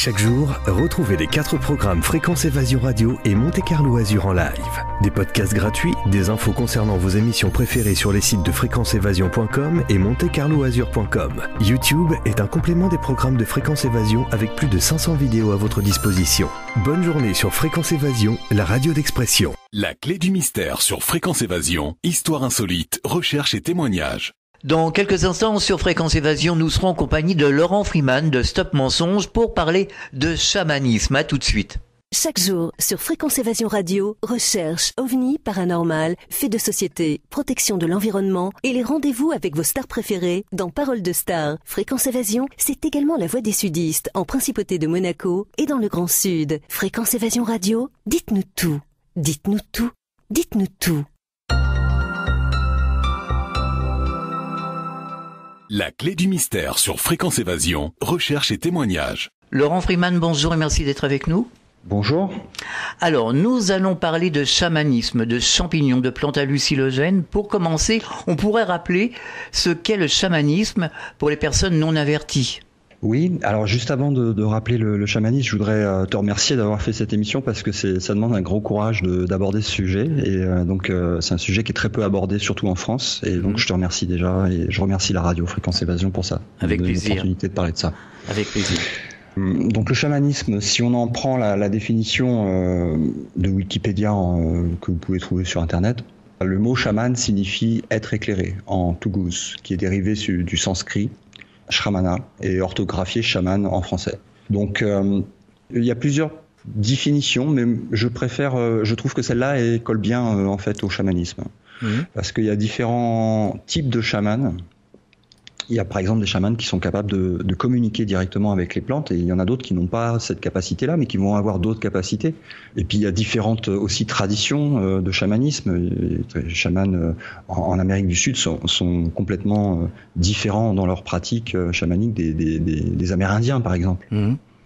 Chaque jour, retrouvez les 4 programmes Fréquence Évasion Radio et Monte Carlo Azur en live. Des podcasts gratuits, des infos concernant vos émissions préférées sur les sites de fréquenceévasion.com et montecarloazur.com. YouTube est un complément des programmes de Fréquence Évasion avec plus de 500 vidéos à votre disposition. Bonne journée sur Fréquence Évasion, la radio d'expression. La clé du mystère sur Fréquence Évasion, histoire insolite, recherche et témoignages. Dans quelques instants sur Fréquence Évasion, nous serons en compagnie de Laurent Freeman de Stop Mensonge pour parler de chamanisme. À tout de suite. Chaque jour, sur Fréquence Évasion Radio, recherche, ovni, paranormal, faits de société, protection de l'environnement et les rendez-vous avec vos stars préférées dans Paroles de Stars. Fréquence Évasion, c'est également la voix des sudistes en Principauté de Monaco et dans le Grand Sud. Fréquence Évasion Radio, dites-nous tout. Dites-nous tout. Dites-nous tout. La clé du mystère sur Fréquence Évasion, recherche et témoignages. Laurent Freeman, bonjour et merci d'être avec nous. Bonjour. Alors, nous allons parler de chamanisme, de champignons, de plantes hallucinogènes. Pour commencer, on pourrait rappeler ce qu'est le chamanisme pour les personnes non averties. Oui, alors juste avant de rappeler le chamanisme, je voudrais te remercier d'avoir fait cette émission parce que ça demande un gros courage d'aborder ce sujet et donc c'est un sujet qui est très peu abordé, surtout en France, et donc je te remercie déjà et je remercie la radio Fréquence Évasion pour ça. Avec plaisir. L'opportunité de parler de ça. Avec plaisir. Donc le chamanisme, si on en prend la définition de Wikipédia que vous pouvez trouver sur Internet, le mot chaman signifie être éclairé en tougous, qui est dérivé du sanskrit shramana et orthographié chaman en français. Donc il y a plusieurs définitions, mais je trouve que celle-là colle bien en fait au chamanisme, parce qu'il y a différents types de chamans. Il y a par exemple des chamans qui sont capables de communiquer directement avec les plantes, et il y en a d'autres qui n'ont pas cette capacité-là, mais qui vont avoir d'autres capacités. Et puis il y a différentes aussi traditions de chamanisme. Les chamans en Amérique du Sud sont complètement différents dans leur pratique chamanique des Amérindiens, par exemple.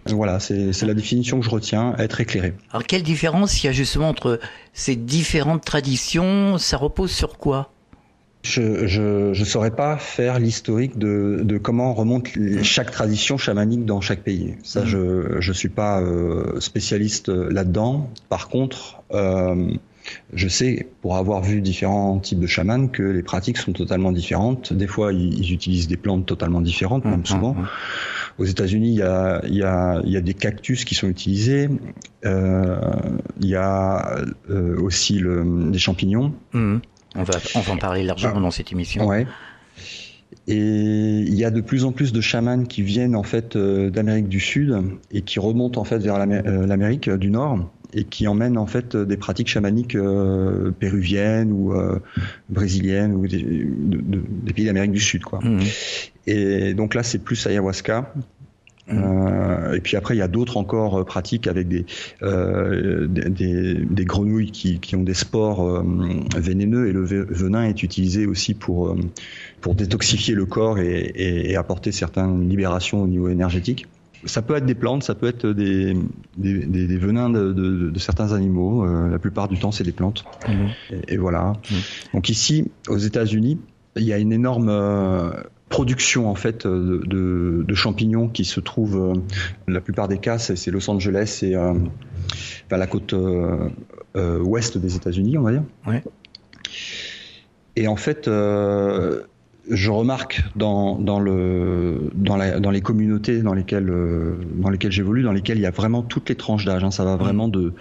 Voilà, c'est la définition que je retiens, être éclairé. Alors quelle différence il y a justement entre ces différentes traditions? Ça repose sur quoi? Je saurais pas faire l'historique de comment remonte chaque tradition chamanique dans chaque pays. Ça, je suis pas spécialiste là-dedans. Par contre, je sais, pour avoir vu différents types de chamans, que les pratiques sont totalement différentes. Des fois, ils utilisent des plantes totalement différentes, même souvent. Aux États-Unis, il y a des cactus qui sont utilisés. Il y a aussi des champignons. On va en parler largement dans cette émission. Ouais. Et il y a de plus en plus de chamans qui viennent en fait d'Amérique du Sud et qui remontent en fait vers l'Amérique du Nord et qui emmènent en fait des pratiques chamaniques péruviennes ou brésiliennes ou des pays d'Amérique du Sud, quoi. Et donc là, c'est plus ayahuasca. Et puis après, il y a d'autres encore pratiques avec des grenouilles qui ont des spores vénéneux, et le venin est utilisé aussi pour détoxifier le corps et apporter certaines libérations au niveau énergétique. Ça peut être des plantes, ça peut être des venins de certains animaux. La plupart du temps, c'est des plantes. Et voilà. Donc ici, aux États-Unis, il y a une énorme production en fait de champignons qui se trouvent, la plupart des cas, c'est Los Angeles et la côte ouest des États-Unis, on va dire. Ouais. Et en fait, je remarque dans les communautés dans lesquelles j'évolue, dans lesquelles il y a vraiment toutes les tranches d'âge. Ça va vraiment de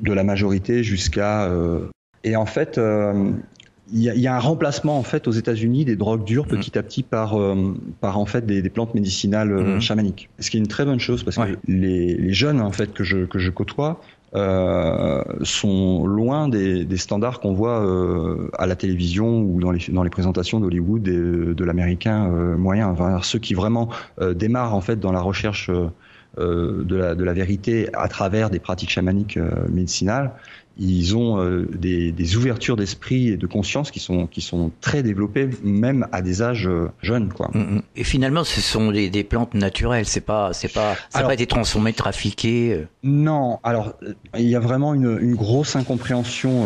la majorité jusqu'à et en fait. Il y a un remplacement en fait aux États-Unis des drogues dures petit à petit par en fait des plantes médicinales chamaniques. Ce qui est une très bonne chose parce que les jeunes en fait que je côtoie sont loin des standards qu'on voit à la télévision ou dans les présentations d'Hollywood et de l'américain moyen. Enfin, ceux qui vraiment démarrent en fait dans la recherche de la vérité à travers des pratiques chamaniques médicinales. Ils ont des ouvertures d'esprit et de conscience qui sont très développées, même à des âges jeunes, quoi. Et finalement, ce sont des plantes naturelles. Ça n'a pas été transformé, trafiqué. Non. Alors, il y a vraiment une grosse incompréhension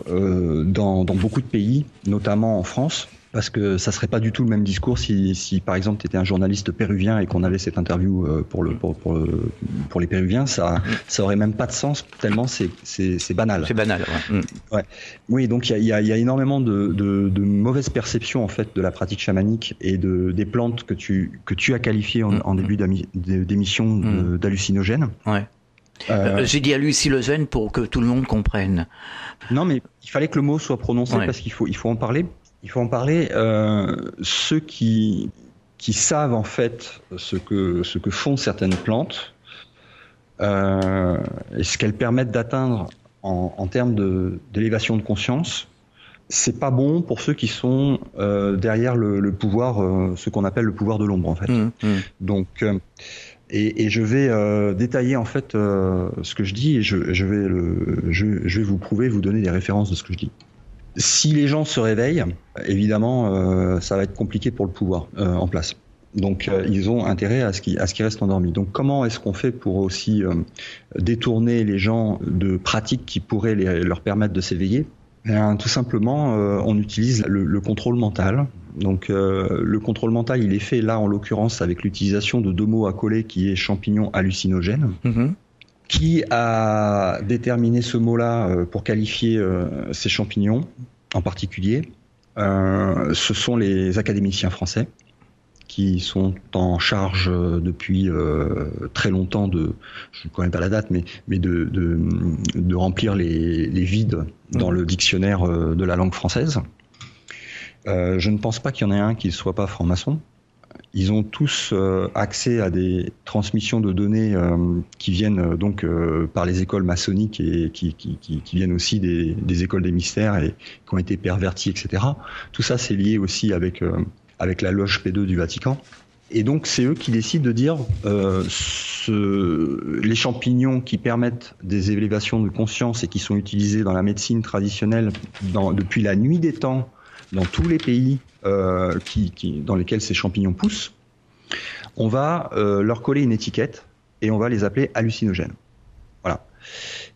dans beaucoup de pays, notamment en France. Parce que ça serait pas du tout le même discours si par exemple tu étais un journaliste péruvien et qu'on avait cette interview pour les Péruviens, ça aurait même pas de sens tellement c'est banal. C'est banal, ouais. Ouais. Oui, donc il y a énormément de mauvaises perceptions en fait de la pratique chamanique et des plantes que tu as qualifiées en début d'émission d'hallucinogènes. Ouais. J'ai dit hallucinogène pour que tout le monde comprenne. Non, mais il fallait que le mot soit prononcé parce qu'il faut en parler. Il faut en parler. Ceux qui savent en fait ce que font certaines plantes et ce qu'elles permettent d'atteindre en termes d'élévation de conscience, c'est pas bon pour ceux qui sont derrière le pouvoir, ce qu'on appelle le pouvoir de l'ombre en fait. Donc et je vais détailler en fait ce que je dis et je vais vous prouver, vous donner des références de ce que je dis. Si les gens se réveillent, évidemment, ça va être compliqué pour le pouvoir en place. Donc, ils ont intérêt à ce qu'ils restent endormis. Donc, comment est-ce qu'on fait pour aussi détourner les gens de pratiques qui pourraient leur permettre de s'éveiller ? Tout simplement, on utilise le contrôle mental. Donc, le contrôle mental, il est fait là, en l'occurrence, avec l'utilisation de deux mots à coller, qui est champignon hallucinogène. Qui a déterminé ce mot-là pour qualifier ces champignons en particulier? Ce sont les académiciens français qui sont en charge depuis très longtemps je ne connais pas la date, mais de remplir les vides dans le dictionnaire de la langue française. Je ne pense pas qu'il y en ait un qui ne soit pas franc-maçon. Ils ont tous accès à des transmissions de données qui viennent donc par les écoles maçonniques et qui viennent aussi des écoles des mystères et qui ont été perverties, etc. Tout ça, c'est lié aussi avec la loge P2 du Vatican. Et donc, c'est eux qui décident de dire les champignons qui permettent des élévations de conscience et qui sont utilisés dans la médecine traditionnelle depuis la nuit des temps dans tous les pays dans lesquels ces champignons poussent, on va leur coller une étiquette et on va les appeler hallucinogènes. Voilà.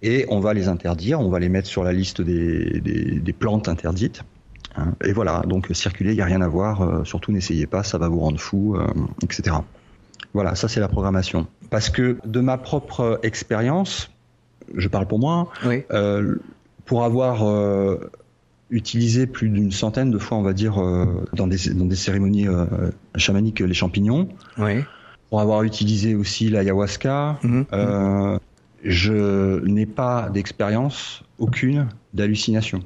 Et on va les interdire, on va les mettre sur la liste des plantes interdites. Et voilà, donc circuler, il n'y a rien à voir, surtout n'essayez pas, ça va vous rendre fou, etc. Voilà, ça c'est la programmation. Parce que de ma propre expérience, je parle pour moi, pour avoir utilisé plus d'une centaine de fois, on va dire, dans des cérémonies chamaniques, les champignons. Pour avoir utilisé aussi l'ayahuasca, je n'ai pas d'expérience, aucune, d'hallucination.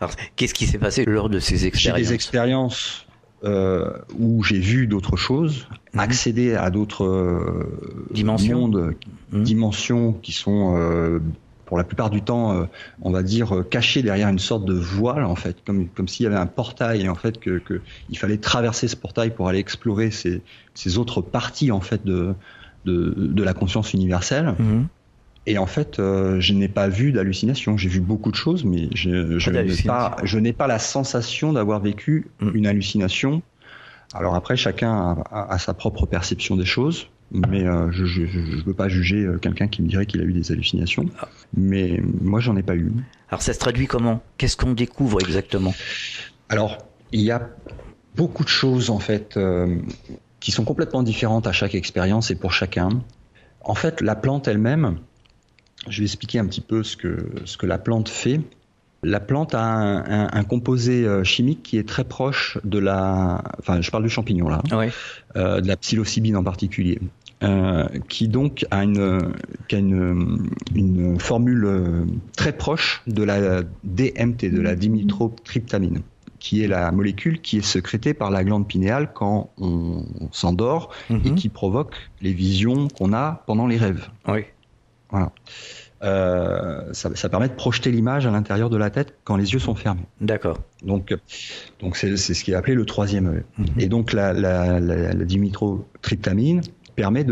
Alors, qu'est-ce qui s'est passé lors de ces expériences ? J'ai des expériences où j'ai vu d'autres choses, accéder à d'autres dimensions qui sont... pour la plupart du temps, on va dire, caché derrière une sorte de voile, en fait, comme s'il y avait un portail, et en fait, il fallait traverser ce portail pour aller explorer ces autres parties, en fait, de la conscience universelle. Et en fait, je n'ai pas vu d'hallucination. J'ai vu beaucoup de choses, mais je n'ai pas la sensation d'avoir vécu une hallucination. Alors après, chacun a sa propre perception des choses. Mais je ne veux pas juger quelqu'un qui me dirait qu'il a eu des hallucinations. Mais moi, j'en ai pas eu. Alors ça se traduit comment ? Qu'est-ce qu'on découvre exactement ? Alors, il y a beaucoup de choses en fait qui sont complètement différentes à chaque expérience et pour chacun. En fait, la plante elle-même, je vais expliquer un petit peu ce que la plante fait. La plante a un composé chimique qui est très proche de enfin, je parle du champignon là, de la psilocybine en particulier, qui donc a une formule très proche de la DMT, de la dimethyltryptamine, qui est la molécule qui est sécrétée par la glande pinéale quand on s'endort et qui provoque les visions qu'on a pendant les rêves. Voilà. Ça permet de projeter l'image à l'intérieur de la tête quand les yeux sont fermés. D'accord. Donc c'est ce qui est appelé le troisième œil. Et donc la dimethyltryptamine permet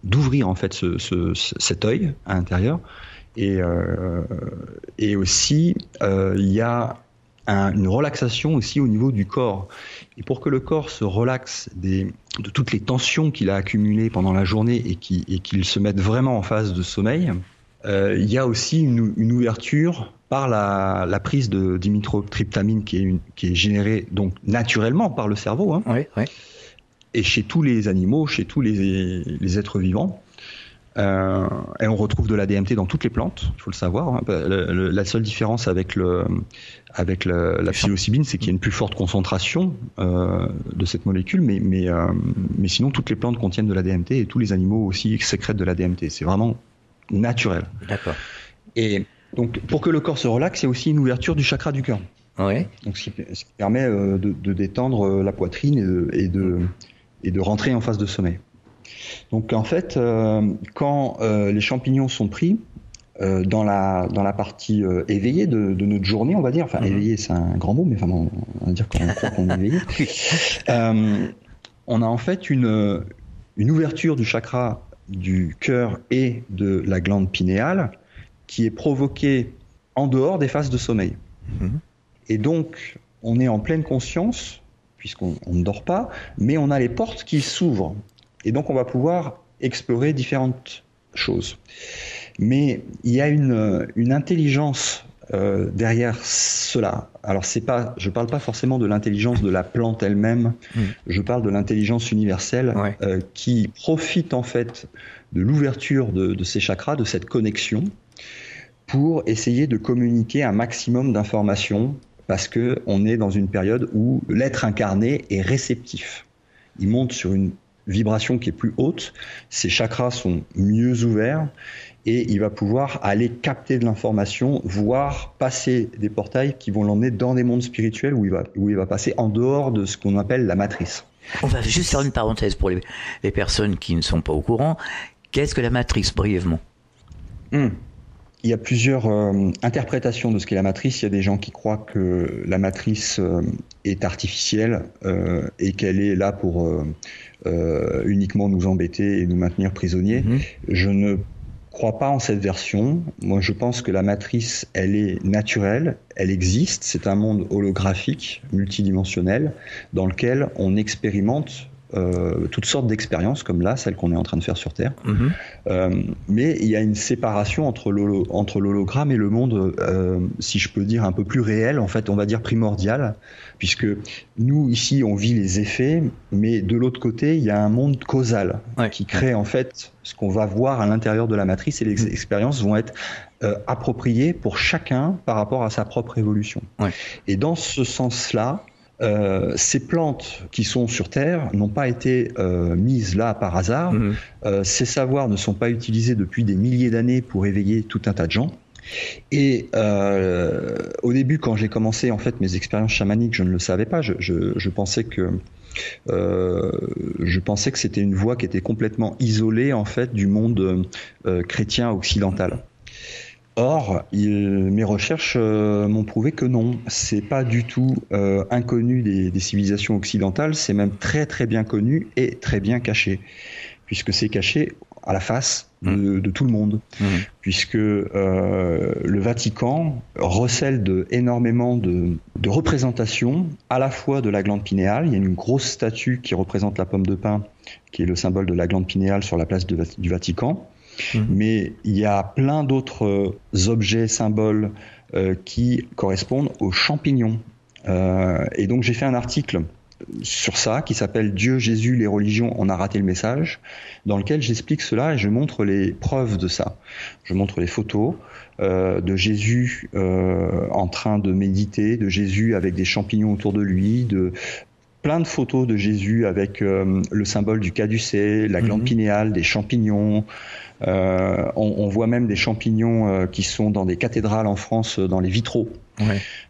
d'ouvrir en fait cet œil à l'intérieur. Et aussi il y a une relaxation aussi au niveau du corps. Et pour que le corps se relaxe de toutes les tensions qu'il a accumulées pendant la journée et qu'il se mette vraiment en phase de sommeil, il y a aussi une ouverture par la prise de dimethyltryptamine qui est générée donc naturellement par le cerveau, hein, Oui. et chez tous les animaux, chez tous les êtres vivants. Et on retrouve de la DMT dans toutes les plantes, il faut le savoir, hein. La seule différence avec la psilocybine, c'est qu'il y a une plus forte concentration de cette molécule, mais sinon toutes les plantes contiennent de la DMT et tous les animaux aussi sécrètent de la DMT. C'est vraiment naturel. D'accord. Et donc pour que le corps se relaxe, il y a aussi une ouverture du chakra du cœur. Oui. Donc ce qui permet de détendre la poitrine et de rentrer en phase de sommeil. Donc en fait, quand les champignons sont pris dans la partie éveillée de notre journée, on va dire, enfin éveillé c'est un grand mot, mais enfin on va dire qu'on croit qu'on est éveillé, on a en fait une ouverture du chakra du cœur et de la glande pinéale qui est provoquée en dehors des phases de sommeil. Et donc on est en pleine conscience, puisqu'on ne dort pas, mais on a les portes qui s'ouvrent. Et donc, on va pouvoir explorer différentes choses. Mais il y a une intelligence derrière cela. Alors, je parle pas forcément de l'intelligence de la plante elle-même. Je parle de l'intelligence universelle qui profite en fait de l'ouverture de ces chakras, de cette connexion, pour essayer de communiquer un maximum d'informations, parce que on est dans une période où l'être incarné est réceptif. Il monte sur une vibration qui est plus haute, ses chakras sont mieux ouverts et il va pouvoir aller capter de l'information, voire passer des portails qui vont l'emmener dans des mondes spirituels où il va passer en dehors de ce qu'on appelle la matrice. On va juste faire une parenthèse pour les personnes qui ne sont pas au courant. Qu'est-ce que la matrice, brièvement ? Il y a plusieurs interprétations de ce qu'est la matrice. Il y a des gens qui croient que la matrice est artificielle et qu'elle est là pour uniquement nous embêter et nous maintenir prisonniers. Je ne crois pas en cette version. Moi, je pense que la matrice, elle est naturelle, elle existe. C'est un monde holographique, multidimensionnel, dans lequel on expérimente toutes sortes d'expériences comme là, celle qu'on est en train de faire sur Terre. Mais il y a une séparation entre l'hologramme et le monde, si je peux dire un peu plus réel, en fait, on va dire primordial, puisque nous, ici, on vit les effets, mais de l'autre côté, il y a un monde causal qui crée en fait ce qu'on va voir à l'intérieur de la matrice, et les expériences vont être appropriées pour chacun par rapport à sa propre évolution. Et dans ce sens-là, ces plantes qui sont sur Terre n'ont pas été mises là par hasard. Ces savoirs ne sont pas utilisés depuis des milliers d'années pour éveiller tout un tas de gens. Et au début, quand j'ai commencé en fait mes expériences chamaniques, je ne le savais pas. Je pensais que c'était une voie qui était complètement isolée en fait du monde chrétien occidental. Or, mes recherches m'ont prouvé que non, c'est pas du tout inconnu des civilisations occidentales, c'est même très très bien connu et très bien caché, puisque c'est caché à la face de tout le monde, puisque le Vatican recèle énormément de représentations, à la fois de la glande pinéale. Il y a une grosse statue qui représente la pomme de pin, qui est le symbole de la glande pinéale sur la place du Vatican. Mais il y a plein d'autres objets, symboles qui correspondent aux champignons. Et donc j'ai fait un article sur ça qui s'appelle « Dieu, Jésus, les religions, on a raté le message », dans lequel j'explique cela et je montre les preuves de ça. Je montre les photos de Jésus en train de méditer, de Jésus avec des champignons autour de lui, plein de photos de Jésus avec le symbole du caducée, la glande pinéale, des champignons. On voit même des champignons qui sont dans des cathédrales en France, dans les vitraux.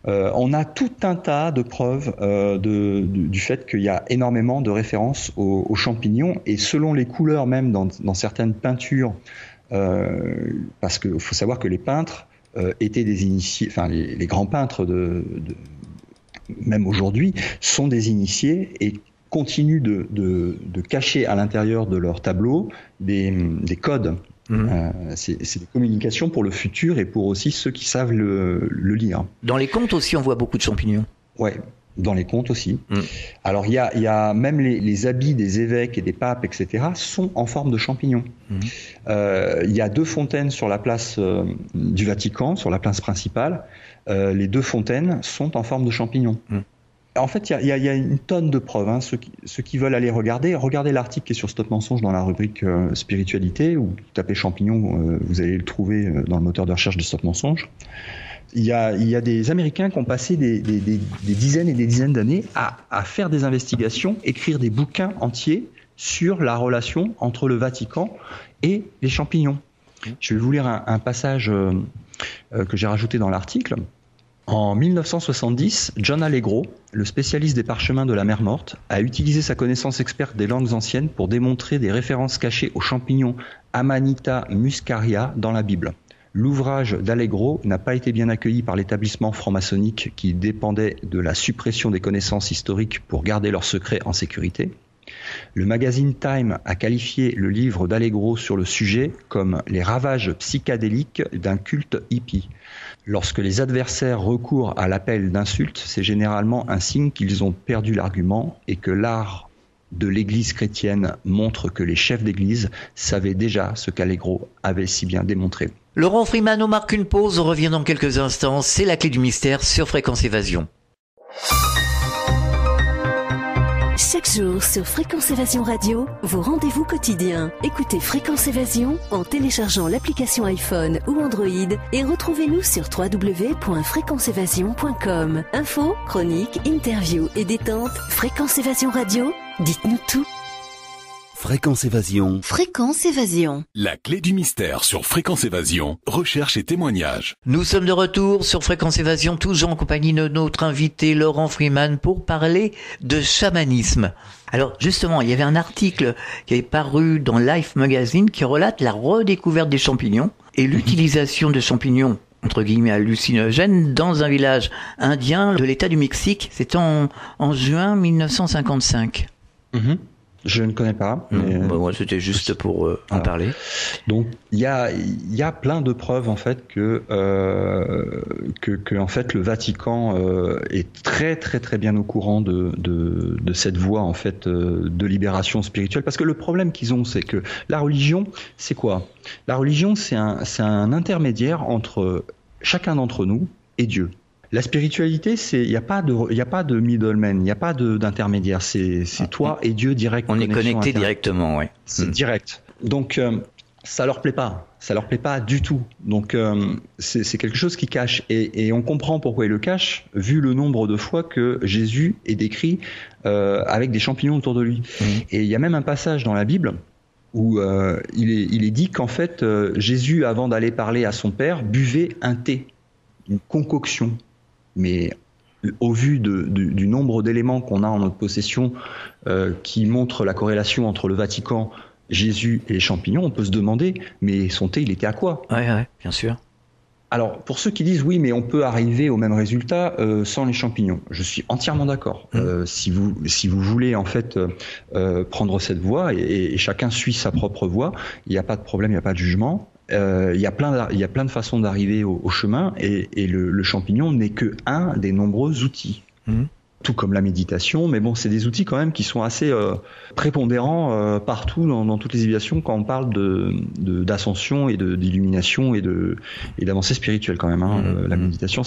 On a tout un tas de preuves du fait qu'il y a énormément de références aux champignons, et selon les couleurs même dans certaines peintures, parce qu'il faut savoir que les peintres étaient des initiés, enfin les grands peintres même aujourd'hui sont des initiés et continuent de cacher à l'intérieur de leur tableau des codes. C'est des communications pour le futur et pour aussi ceux qui savent le lire. Dans les contes aussi, on voit beaucoup de champignons. Ouais. Dans les contes aussi. Alors il y a même les habits des évêques et des papes, etc., sont en forme de champignons. Il y a 2 fontaines sur la place du Vatican, sur la place principale. Les 2 fontaines sont en forme de champignons. En fait, il y a une tonne de preuves. Hein. Ceux qui veulent aller regardez l'article qui est sur Stop Mensonge dans la rubrique spiritualité, ou tapez champignons, vous allez le trouver dans le moteur de recherche de Stop Mensonge. Il y a des Américains qui ont passé des dizaines et des dizaines d'années à faire des investigations, écrire des bouquins entiers sur la relation entre le Vatican et les champignons. Je vais vous lire un passage que j'ai rajouté dans l'article. En 1970, John Allegro, le spécialiste des parchemins de la mer Morte, a utilisé sa connaissance experte des langues anciennes pour démontrer des références cachées aux champignons Amanita muscaria dans la Bible. L'ouvrage d'Allegro n'a pas été bien accueilli par l'établissement franc-maçonnique qui dépendait de la suppression des connaissances historiques pour garder leurs secrets en sécurité. Le magazine Time a qualifié le livre d'Allegro sur le sujet comme « les ravages psychédéliques d'un culte hippie ». Lorsque les adversaires recourent à l'appel d'insultes, c'est généralement un signe qu'ils ont perdu l'argument et que l'art de l'Église chrétienne montre que les chefs d'Église savaient déjà ce qu'Allegro avait si bien démontré. Laurent Freeman, on marque une pause, on revient dans quelques instants. C'est la clé du mystère sur Fréquence Évasion. Chaque jour sur Fréquence Évasion Radio, vos rendez-vous quotidiens. Écoutez Fréquence Évasion en téléchargeant l'application iPhone ou Android et retrouvez-nous sur www.fréquenceévasion.com. Infos, chroniques, interviews et détente. Fréquence Évasion Radio, dites-nous tout. Fréquence Évasion. Fréquence Évasion. La clé du mystère sur Fréquence Évasion, recherche et témoignages. Nous sommes de retour sur Fréquence Évasion, toujours en compagnie de notre invité Laurent Freeman pour parler de chamanisme. Alors justement, il y avait un article qui est paru dans Life Magazine qui relate la redécouverte des champignons et l'utilisation de champignons entre guillemets hallucinogènes dans un village indien de l'État du Mexique. C'était en juin 1955. Je ne connais pas. Mais c'était juste pour en parler. Donc il y a plein de preuves en fait que en fait le Vatican est très très très bien au courant de cette voie en fait de libération spirituelle. Parce que le problème qu'ils ont, c'est que la religion, c'est quoi ? La religion, c'est un intermédiaire entre chacun d'entre nous et Dieu. La spiritualité, il n'y a pas de middleman, il n'y a pas d'intermédiaire. C'est toi et Dieu direct. On est connecté directement, oui. C'est direct. Donc ça leur plaît pas. Ça leur plaît pas du tout. Donc c'est quelque chose qui cache et on comprend pourquoi il le cache vu le nombre de fois que Jésus est décrit avec des champignons autour de lui. Et il y a même un passage dans la Bible où il est dit qu'en fait Jésus, avant d'aller parler à son père, buvait un thé, une concoction. Mais au vu du nombre d'éléments qu'on a en notre possession qui montrent la corrélation entre le Vatican, Jésus et les champignons, on peut se demander, mais son thé, il était à quoi ? Ouais, bien sûr. Alors, pour ceux qui disent oui, mais on peut arriver au même résultat sans les champignons, je suis entièrement d'accord. Si vous voulez en fait prendre cette voie et chacun suit sa propre voie, il n'y a pas de problème, il n'y a pas de jugement. Il y a plein de façons d'arriver au chemin et le champignon n'est que un des nombreux outils. Tout comme la méditation, mais bon, c'est des outils quand même qui sont assez prépondérants partout dans toutes les civilisations quand on parle d'ascension et d'illumination et d'avancée spirituelle quand même. La méditation,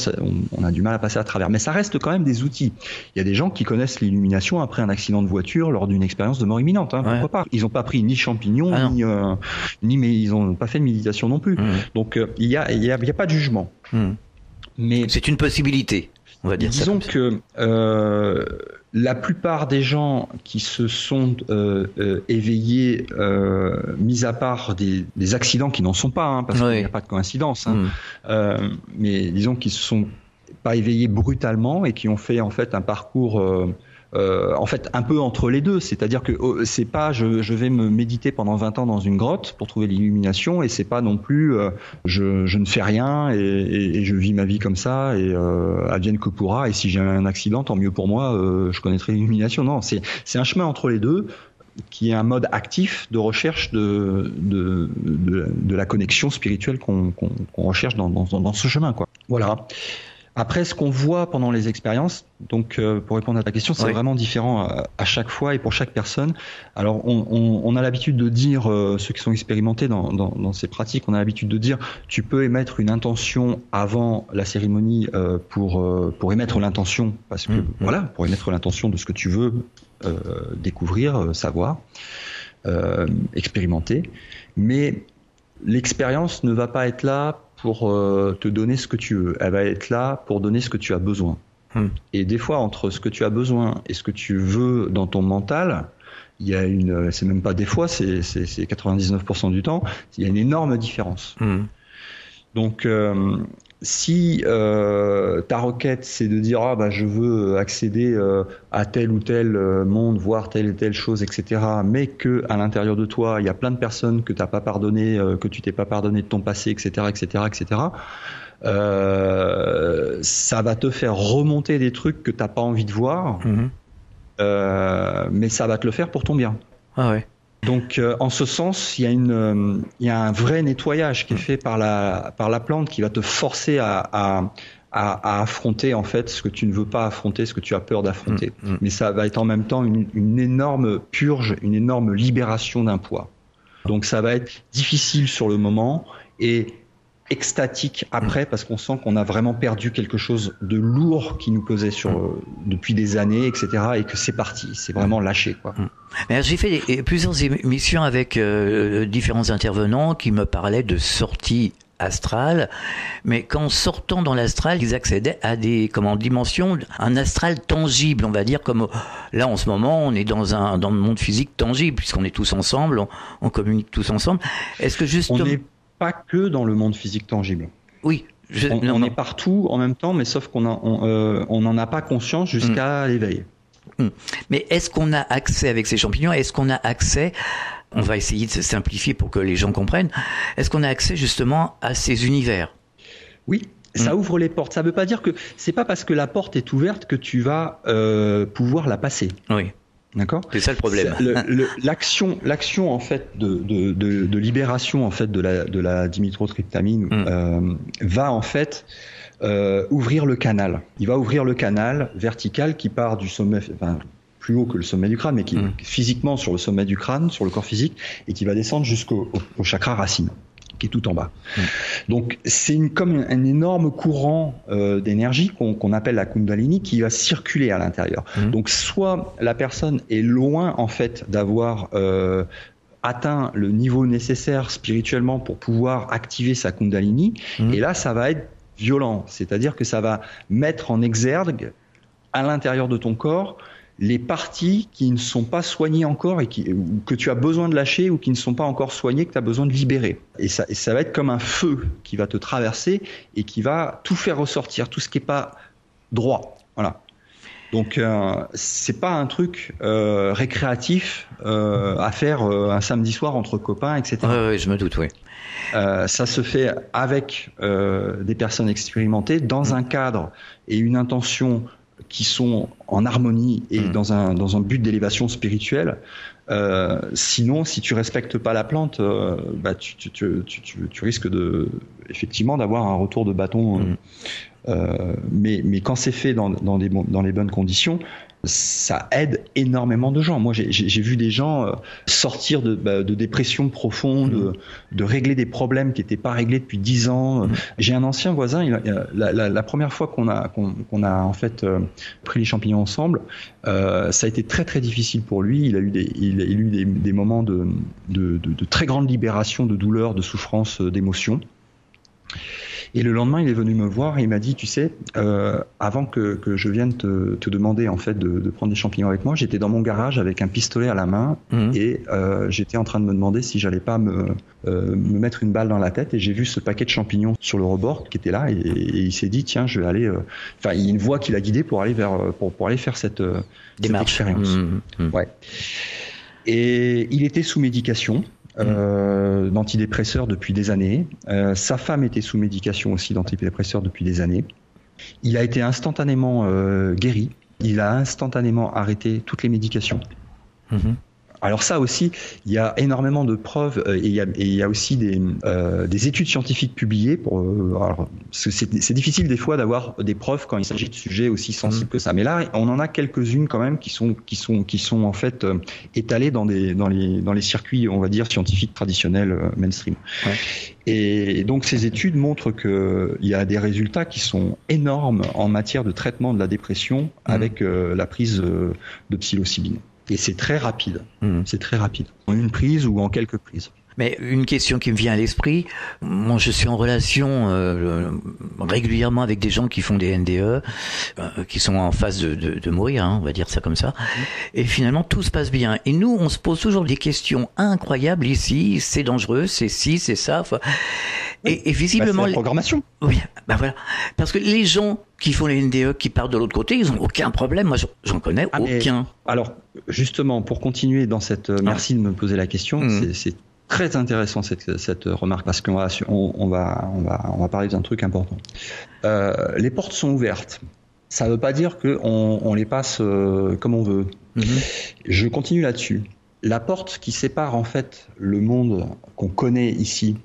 on a du mal à passer à travers, mais ça reste quand même des outils. Il y a des gens qui connaissent l'illumination après un accident de voiture lors d'une expérience de mort imminente. Pourquoi pas ? Ils n'ont pas pris ni champignons, mais ils n'ont pas fait de méditation non plus. Donc il y a pas de jugement. Mais c'est une possibilité. On va dire disons que la plupart des gens qui se sont éveillés, mis à part des accidents qui n'en sont pas, parce qu'il n'y a pas de coïncidence, mais disons qu'ils se sont pas éveillés brutalement et qui ont fait en fait un parcours en fait un peu entre les deux, c'est-à-dire que c'est pas je vais me méditer pendant 20 ans dans une grotte pour trouver l'illumination et c'est pas non plus je ne fais rien et je vis ma vie comme ça et advienne que pourra et si j'ai un accident tant mieux pour moi, je connaîtrai l'illumination. Non, c'est un chemin entre les deux qui est un mode actif de recherche de la connexion spirituelle qu'on recherche dans ce chemin, quoi. Voilà. Après, ce qu'on voit pendant les expériences, donc pour répondre à ta question, c'est vraiment différent à chaque fois et pour chaque personne. Alors, on a l'habitude de dire, ceux qui sont expérimentés dans ces pratiques, on a l'habitude de dire, tu peux émettre une intention avant la cérémonie pour émettre l'intention, parce que voilà, pour émettre l'intention de ce que tu veux découvrir, savoir, expérimenter. Mais l'expérience ne va pas être là pour te donner ce que tu veux. Elle va être là pour donner ce que tu as besoin. Et des fois, entre ce que tu as besoin et ce que tu veux dans ton mental, il y a c'est même pas des fois, c'est 99% du temps, il y a une énorme différence. Donc, si ta requête c'est de dire je veux accéder à tel ou tel monde, voir telle et telle chose, etc., mais que à l'intérieur de toi il y a plein de personnes que t'as pas pardonné, que tu t'es pas pardonné de ton passé, etc., ça va te faire remonter des trucs que t'as pas envie de voir, mais ça va te le faire pour ton bien. Ah ouais. Donc, en ce sens, il y a un vrai nettoyage qui est fait par la plante qui va te forcer à affronter en fait ce que tu ne veux pas affronter, ce que tu as peur d'affronter. Mais ça va être en même temps une énorme purge, une énorme libération d'un poids. Donc, ça va être difficile sur le moment et extatique après parce qu'on sent qu'on a vraiment perdu quelque chose de lourd qui nous pesait depuis des années, etc., et que c'est parti, c'est vraiment lâché, quoi. Mais j'ai fait plusieurs émissions avec différents intervenants qui me parlaient de sorties astrales, mais qu'en sortant dans l'astral, ils accédaient à des dimensions, un astral tangible, on va dire, comme là en ce moment, on est dans le monde physique tangible puisqu'on est tous ensemble, on communique tous ensemble. Est-ce que justement pas que dans le monde physique tangible. Oui. On est partout en même temps, mais sauf qu'on n'en a pas conscience jusqu'à l'éveil. Mais est-ce qu'on a accès avec ces champignons? Est-ce qu'on a accès, on va essayer de se simplifier pour que les gens comprennent, est-ce qu'on a accès justement à ces univers? Oui. Ça ouvre les portes. Ça ne veut pas dire que c'est pas parce que la porte est ouverte que tu vas pouvoir la passer. Oui. D'accord. C'est ça le problème. L'action en fait de libération en fait de la diméthyltryptamine va en fait ouvrir le canal. Il va ouvrir le canal vertical qui part du sommet, plus haut que le sommet du crâne, mais qui est physiquement sur le sommet du crâne, sur le corps physique, et qui va descendre jusqu'au chakra racine, qui est tout en bas. Donc c'est comme un énorme courant d'énergie qu'on appelle la Kundalini qui va circuler à l'intérieur. Donc soit la personne est loin en fait d'avoir atteint le niveau nécessaire spirituellement pour pouvoir activer sa Kundalini, et là ça va être violent, c'est-à-dire que ça va mettre en exergue à l'intérieur de ton corps les parties qui ne sont pas soignées encore et que tu as besoin de lâcher ou qui ne sont pas encore soignées, que tu as besoin de libérer. Et ça va être comme un feu qui va te traverser et qui va tout faire ressortir, tout ce qui n'est pas droit. Voilà. Donc c'est pas un truc récréatif à faire un samedi soir entre copains, etc. Oui, je me doute, oui. Ça se fait avec des personnes expérimentées dans un cadre et une intention qui sont en harmonie et dans un but d'élévation spirituelle. Sinon, si tu respectes pas la plante, tu risques effectivement d'avoir un retour de bâton. Mais quand c'est fait dans les bonnes conditions, ça aide énormément de gens. Moi, j'ai vu des gens sortir de dépression profonde, de régler des problèmes qui n'étaient pas réglés depuis 10 ans. J'ai un ancien voisin, la première fois qu'on a en fait pris les champignons ensemble, ça a été très très difficile pour lui. Il a eu des moments de très grande libération, de douleur, de souffrance, d'émotion. Et le lendemain, il est venu me voir et il m'a dit, tu sais, avant que je vienne te demander en fait de prendre des champignons avec moi, j'étais dans mon garage avec un pistolet à la main et j'étais en train de me demander si j'allais pas me mettre une balle dans la tête, et j'ai vu ce paquet de champignons sur le rebord qui était là, et il s'est dit, tiens, je vais aller. Enfin, il y a une voie qui l'a guidé pour aller pour aller faire cette expérience. Ouais. Et il était sous médication. D'antidépresseurs depuis des années. Sa femme était sous médication aussi d'antidépresseurs depuis des années. Il a été instantanément guéri. Il a instantanément arrêté toutes les médications. Alors ça aussi, il y a énormément de preuves et il y a aussi des études scientifiques publiées. Alors, c'est difficile des fois d'avoir des preuves quand il s'agit de sujets aussi sensibles que ça. Mais là, on en a quelques-unes quand même qui sont en fait étalées dans les circuits, on va dire, scientifiques traditionnels mainstream. Ouais. Et donc ces études montrent qu'il y a des résultats qui sont énormes en matière de traitement de la dépression avec la prise de psilocybine. Et c'est très rapide. C'est très rapide. En une prise ou en quelques prises. Mais une question qui me vient à l'esprit, moi je suis en relation régulièrement avec des gens qui font des NDE, qui sont en phase de mourir, hein, on va dire ça comme ça. Et finalement tout se passe bien. Et nous on se pose toujours des questions incroyables ici, c'est dangereux, c'est ci, c'est ça. Et visiblement... c'est la programmation. Oui, ben voilà. Parce que les gens qui font les NDE, qui partent de l'autre côté, ils n'ont aucun problème. Moi j'en connais aucun. Alors justement, pour continuer dans cette... Merci de me poser la question, c'est très intéressant cette remarque parce qu'on va parler d'un truc important. Les portes sont ouvertes. Ça ne veut pas dire qu'on les passe comme on veut. Je continue là-dessus. La porte qui sépare en fait le monde qu'on connaît ici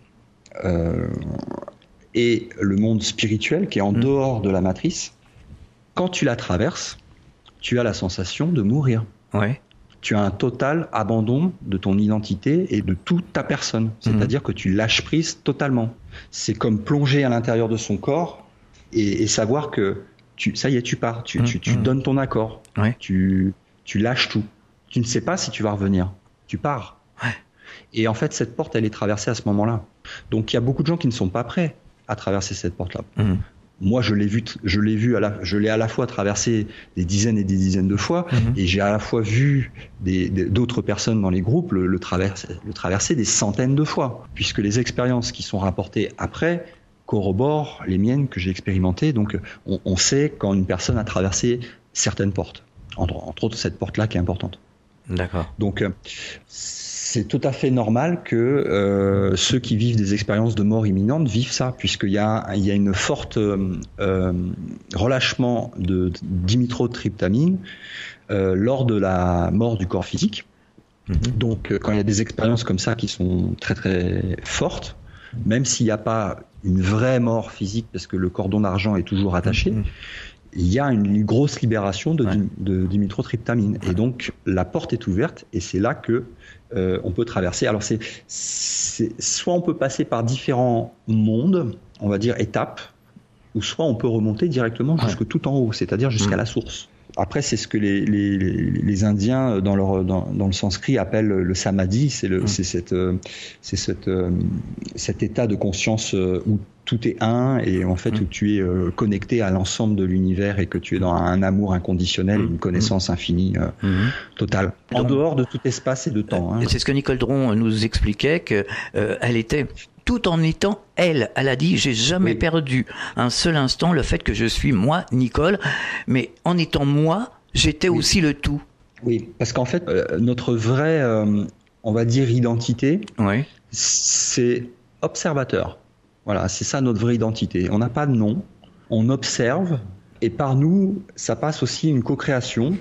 et le monde spirituel qui est en dehors de la matrice, quand tu la traverses, tu as la sensation de mourir. Ouais. Tu as un total abandon de ton identité et de toute ta personne. C'est-à-dire que tu lâches prise totalement. C'est comme plonger à l'intérieur de son corps et savoir que ça y est, tu pars. Tu donnes ton accord. Ouais. Tu lâches tout. Tu ne sais pas si tu vas revenir. Tu pars. Ouais. Et en fait, cette porte, elle est traversée à ce moment-là. Donc, il y a beaucoup de gens qui ne sont pas prêts à traverser cette porte-là. Moi, je l'ai à la fois traversé des dizaines et des dizaines de fois, et j'ai à la fois vu d'autres personnes dans les groupes le traverser des centaines de fois, puisque les expériences qui sont rapportées après corroborent les miennes que j'ai expérimentées. Donc, on sait quand une personne a traversé certaines portes, entre autres cette porte-là qui est importante. D'accord. Donc, c'est tout à fait normal que ceux qui vivent des expériences de mort imminente vivent ça, puisqu'il y a une forte relâchement de diméthyltryptamine lors de la mort du corps physique. Donc, quand il y a des expériences comme ça qui sont très très fortes, même s'il n'y a pas une vraie mort physique, parce que le cordon d'argent est toujours attaché, il y a une grosse libération de diméthyltryptamine. Et donc, la porte est ouverte, et c'est là que on peut traverser. Alors, soit on peut passer par différents mondes, on va dire étapes, ou soit on peut remonter directement jusque tout en haut, c'est-à-dire jusqu'à la source. Après, c'est ce que les Indiens, dans le sanskrit, appellent le samadhi. C'est cet état de conscience où tout est un et en fait où tu es connecté à l'ensemble de l'univers et que tu es dans un amour inconditionnel et une connaissance infinie totale. En dehors de tout espace et de temps. C'est ce que Nicole Dron nous expliquait, que elle était... Tout en étant elle a dit, j'ai jamais perdu un seul instant le fait que je suis moi, Nicole, mais en étant moi, j'étais aussi le tout. Oui, parce qu'en fait, notre vraie, on va dire, identité, c'est observateur. Voilà, c'est ça notre vraie identité. On n'a pas de nom, on observe, et par nous, ça passe aussi une co-création,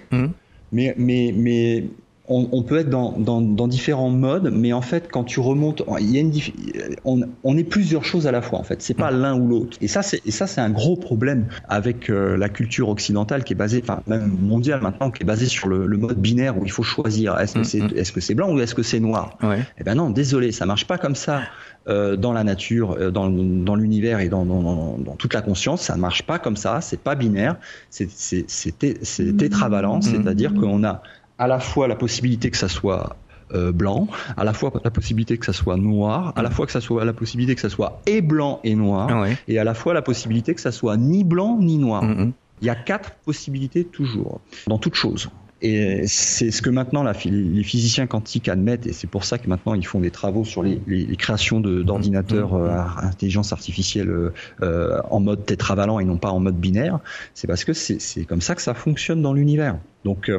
mais on peut être dans différents modes, mais en fait, quand tu remontes, on est plusieurs choses à la fois. En fait, c'est pas l'un ou l'autre. Et ça, c'est un gros problème avec la culture occidentale qui est basée, enfin même mondiale maintenant, qui est basée sur le mode binaire où il faut choisir. Est-ce que c'est blanc ou est-ce que c'est noir ? Eh ben non, désolé, ça marche pas comme ça. Dans la nature, dans l'univers et dans toute la conscience, ça ne marche pas comme ça. C'est pas binaire. C'est tétravalent, c'est-à-dire qu'on a à la fois la possibilité que ça soit blanc, à la fois la possibilité que ça soit noir, à la fois que ça soit la possibilité que ça soit et blanc et noir, et à la fois la possibilité que ça soit ni blanc ni noir. Il y a 4 possibilités toujours, dans toute chose. Et c'est ce que maintenant les physiciens quantiques admettent, et c'est pour ça que maintenant ils font des travaux sur les créations d'ordinateurs intelligence artificielle en mode tétravalent et non pas en mode binaire. C'est parce que c'est comme ça que ça fonctionne dans l'univers. Donc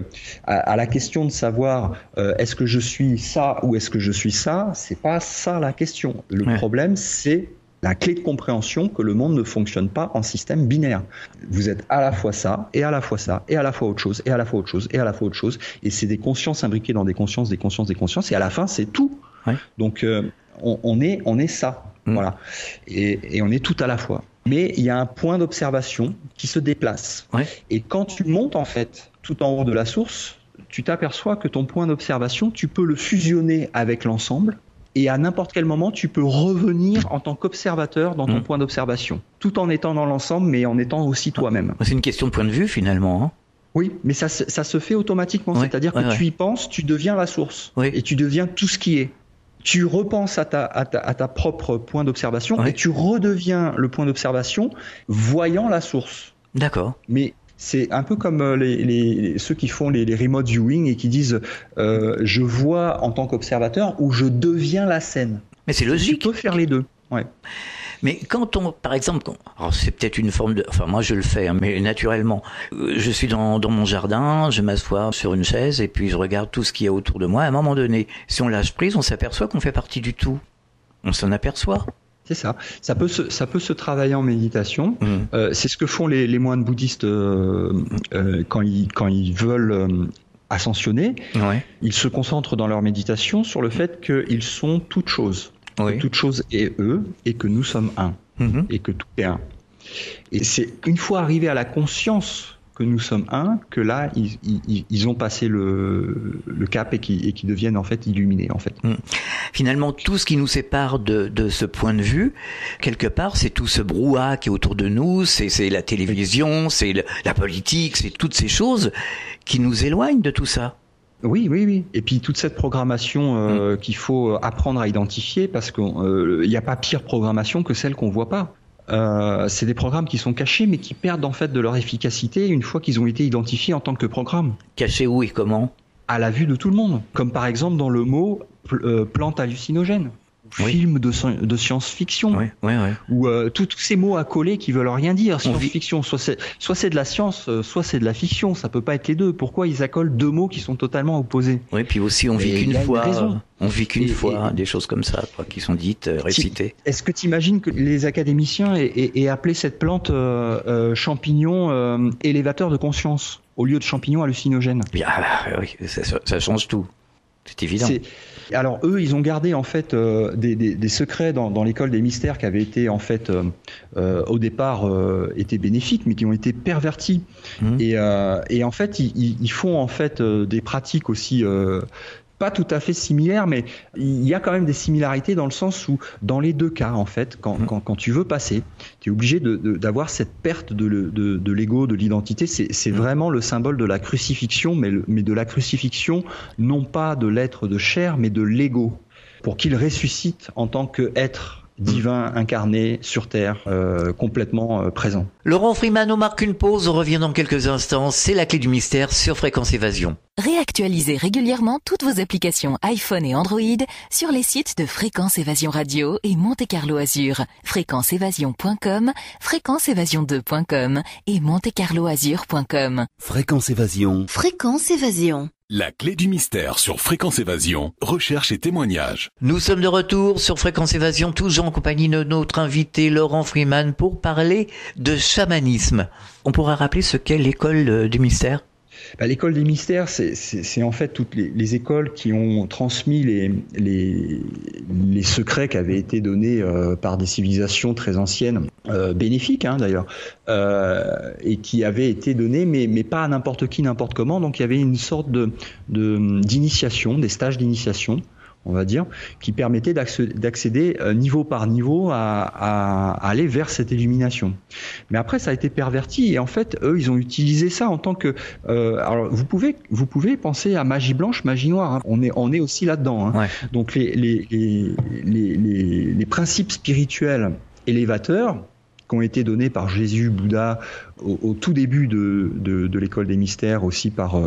à la question de savoir est-ce que je suis ça ou est-ce que je suis ça, c'est pas ça la question. Le problème, c'est la clé de compréhension que le monde ne fonctionne pas en système binaire. Vous êtes à la fois ça, et à la fois ça, et à la fois autre chose, et à la fois autre chose, et à la fois autre chose. Et c'est des consciences imbriquées dans des consciences, des consciences, des consciences. Et à la fin, c'est tout. Ouais. Donc, on est ça. Voilà. Et on est tout à la fois. Mais il y a un point d'observation qui se déplace. Ouais. Et quand tu montes, en fait, tout en haut de la source, tu t'aperçois que ton point d'observation, tu peux le fusionner avec l'ensemble. Et à n'importe quel moment, tu peux revenir en tant qu'observateur dans ton point d'observation, tout en étant dans l'ensemble, mais en étant aussi toi-même. C'est une question de point de vue, finalement. Hein. Oui, mais ça se fait automatiquement. Ouais, c'est-à-dire que tu y penses, tu deviens la source. Oui. Et tu deviens tout ce qui est. Tu repenses à ta propre point d'observation et tu redeviens le point d'observation voyant la source. D'accord. Mais c'est un peu comme ceux qui font les remote viewing et qui disent je vois en tant qu'observateur ou je deviens la scène. Mais c'est logique. Tu peux faire les deux. Ouais. Mais quand par exemple, alors c'est peut-être une forme de, enfin moi je le fais, hein, mais naturellement, je suis dans mon jardin, je m'assois sur une chaise et puis je regarde tout ce qu'il y a autour de moi. À un moment donné, si on lâche prise, on s'aperçoit qu'on fait partie du tout. On s'en aperçoit. C'est ça. Ça peut se travailler en méditation. C'est ce que font les moines bouddhistes quand ils veulent ascensionner. Ouais. Ils se concentrent dans leur méditation sur le fait qu'ils sont toute chose. Oui. Que toute chose est eux et que nous sommes un. Et que tout est un. Et c'est une fois arrivés à la conscience que nous sommes un, que là, ils ont passé le cap et qui deviennent en fait illuminés. En fait. Finalement, tout ce qui nous sépare de ce point de vue, quelque part, c'est tout ce brouhaha qui est autour de nous, c'est la télévision, c'est la politique, c'est toutes ces choses qui nous éloignent de tout ça. Oui. Et puis toute cette programmation qu'il faut apprendre à identifier parce qu'il n'y a pas pire programmation que celle qu'on voit pas. C'est des programmes qui sont cachés mais qui perdent en fait de leur efficacité une fois qu'ils ont été identifiés en tant que programmes. Cachés où et comment ? À la vue de tout le monde. Comme par exemple dans le mot plante hallucinogène. Film de science-fiction, ou tous ces mots à coller qui veulent rien dire. Science-fiction, soit c'est de la science, soit c'est de la fiction. Ça peut pas être les deux. Pourquoi ils accolent deux mots qui sont totalement opposés ? Oui, puis aussi on vit qu'une fois, des choses comme ça, quoi, qui sont dites, récitées. Est-ce que tu imagines que les académiciens aient appelé cette plante champignon élévateur de conscience au lieu de champignon hallucinogène ? Oui, ça change tout. C'est évident. Alors eux, ils ont gardé en fait des secrets dans l'école des mystères qui avaient été en fait au départ étaient bénéfiques, mais qui ont été pervertis. Et en fait, ils font en fait des pratiques aussi pas tout à fait similaires, mais il y a quand même des similarités dans le sens où dans les deux cas, en fait, quand tu veux passer, tu es obligé d'avoir cette perte de l'ego, de l'identité. C'est vraiment le symbole de la crucifixion, mais de la crucifixion, non pas de l'être de chair, mais de l'ego, pour qu'il ressuscite en tant qu'être divin incarné sur Terre, complètement présent. Laurent Freeman, on marque une pause, on revient dans quelques instants. C'est la clé du mystère sur Fréquence Évasion. Réactualisez régulièrement toutes vos applications iPhone et Android sur les sites de Fréquence Évasion Radio et Monte Carlo Azur. FréquenceÉvasion.com, FréquenceÉvasion2.com et MonteCarloAzur.com. Fréquence Évasion. Fréquence Évasion. La clé du mystère sur Fréquence Évasion, recherche et témoignages. Nous sommes de retour sur Fréquence Évasion, toujours en compagnie de notre invité Laurent Freeman pour parler de chamanisme. On pourra rappeler ce qu'est l'école du mystère ? L'école des mystères, c'est en fait toutes les écoles qui ont transmis les secrets qui avaient été donnés par des civilisations très anciennes, bénéfiques d'ailleurs, et qui avaient été donnés, mais pas à n'importe qui, n'importe comment. Donc il y avait une sorte d'initiation, des stages d'initiation, on va dire, qui permettaient d'accéder niveau par niveau à aller vers cette illumination. Mais après, ça a été perverti et en fait, eux, ils ont utilisé ça en tant que... alors, vous pouvez penser à magie blanche, magie noire. On est aussi là-dedans. Ouais. Donc, les principes spirituels élévateurs qui ont été donnés par Jésus, Bouddha, au tout début de l'école des mystères, aussi par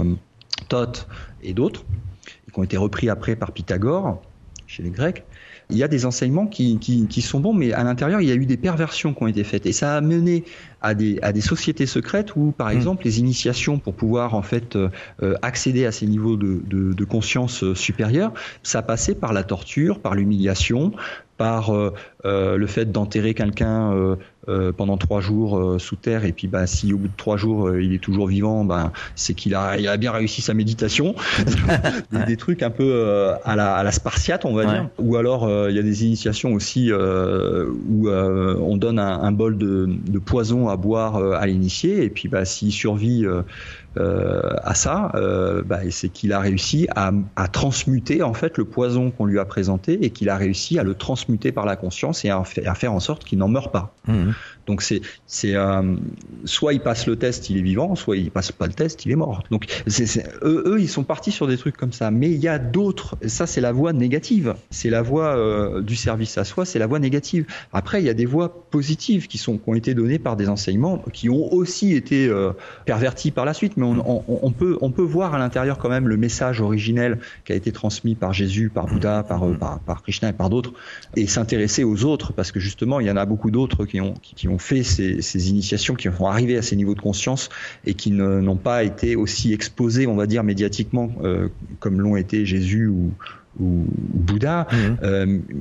Thoth et d'autres, qui ont été repris après par Pythagore, chez les Grecs, il y a des enseignements qui sont bons, mais à l'intérieur, il y a eu des perversions qui ont été faites. Et ça a mené à des sociétés secrètes où, par exemple, les initiations pour pouvoir en fait accéder à ces niveaux de conscience supérieure, ça passait par la torture, par l'humiliation, par le fait d'enterrer quelqu'un pendant 3 jours sous terre, et puis si au bout de 3 jours il est toujours vivant, c'est qu'il a bien réussi sa méditation. des trucs un peu à la Spartiate, on va dire. Ou alors il y a des initiations aussi où on donne un bol de poison à boire à l'initié, et puis s'il survit à ça, c'est qu'il a réussi à transmuter en fait le poison qu'on lui a présenté, et qu'il a réussi à le transmuter par la conscience et à faire en sorte qu'il n'en meure pas. Donc c'est soit il passe le test, il est vivant, soit il passe pas le test, il est mort. Donc eux ils sont partis sur des trucs comme ça. Mais il y a d'autres, ça c'est la voie négative, c'est la voie du service à soi, c'est la voie négative. Après il y a des voies positives qui ont été données par des enseignements qui ont aussi été pervertis par la suite, mais on peut voir à l'intérieur quand même le message originel qui a été transmis par Jésus, par Bouddha, par Krishna et par d'autres, et s'intéresser aux autres, parce que justement il y en a beaucoup d'autres qui ont fait ces initiations, qui sont arrivés à ces niveaux de conscience et qui n'ont pas été aussi exposés, on va dire, médiatiquement comme l'ont été Jésus ou Bouddha.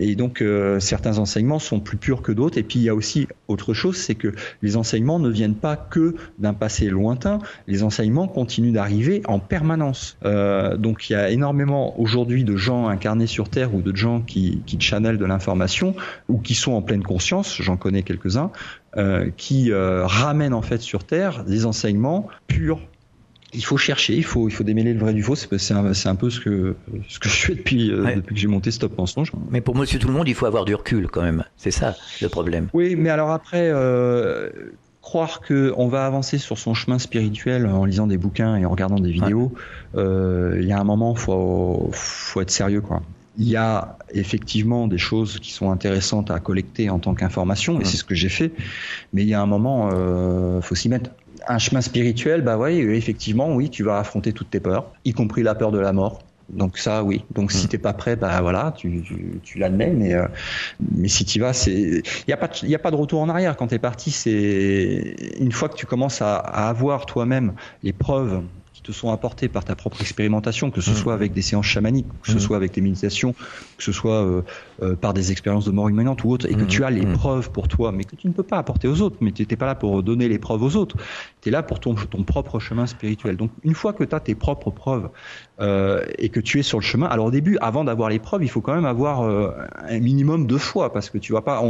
Et donc certains enseignements sont plus purs que d'autres. Et puis il y a aussi autre chose, c'est que les enseignements ne viennent pas que d'un passé lointain, les enseignements continuent d'arriver en permanence. Donc il y a énormément aujourd'hui de gens incarnés sur Terre, ou de gens qui channelent de l'information, ou qui sont en pleine conscience, j'en connais quelques-uns, qui ramènent en fait sur Terre des enseignements purs. Il faut chercher, il faut démêler le vrai du faux. C'est un peu ce que je fais depuis que j'ai monté Stop Mensonge. Mais pour Monsieur Tout le Monde, il faut avoir du recul quand même. C'est ça le problème. Oui, mais alors après, croire qu'on va avancer sur son chemin spirituel en lisant des bouquins et en regardant des vidéos, il y a un moment, faut être sérieux, quoi. Il y a effectivement des choses qui sont intéressantes à collecter en tant qu'information, et c'est ce que j'ai fait. Mais il y a un moment, faut s'y mettre. Un chemin spirituel, effectivement, oui, tu vas affronter toutes tes peurs, y compris la peur de la mort. Donc ça, oui. Donc si t'es pas prêt, tu l'admets. Mais si tu vas, il y a pas de retour en arrière. Quand t'es parti, c'est une fois que tu commences à avoir toi-même les preuves te sont apportées par ta propre expérimentation, que ce soit avec des séances chamaniques, que ce soit avec des méditations, que ce soit par des expériences de mort imminente ou autre, et que tu as les preuves pour toi, mais que tu ne peux pas apporter aux autres. Mais tu n'es pas là pour donner les preuves aux autres. Tu es là pour ton propre chemin spirituel. Donc une fois que tu as tes propres preuves et que tu es sur le chemin, alors au début, avant d'avoir les preuves, il faut quand même avoir un minimum de foi, parce que tu vas pas.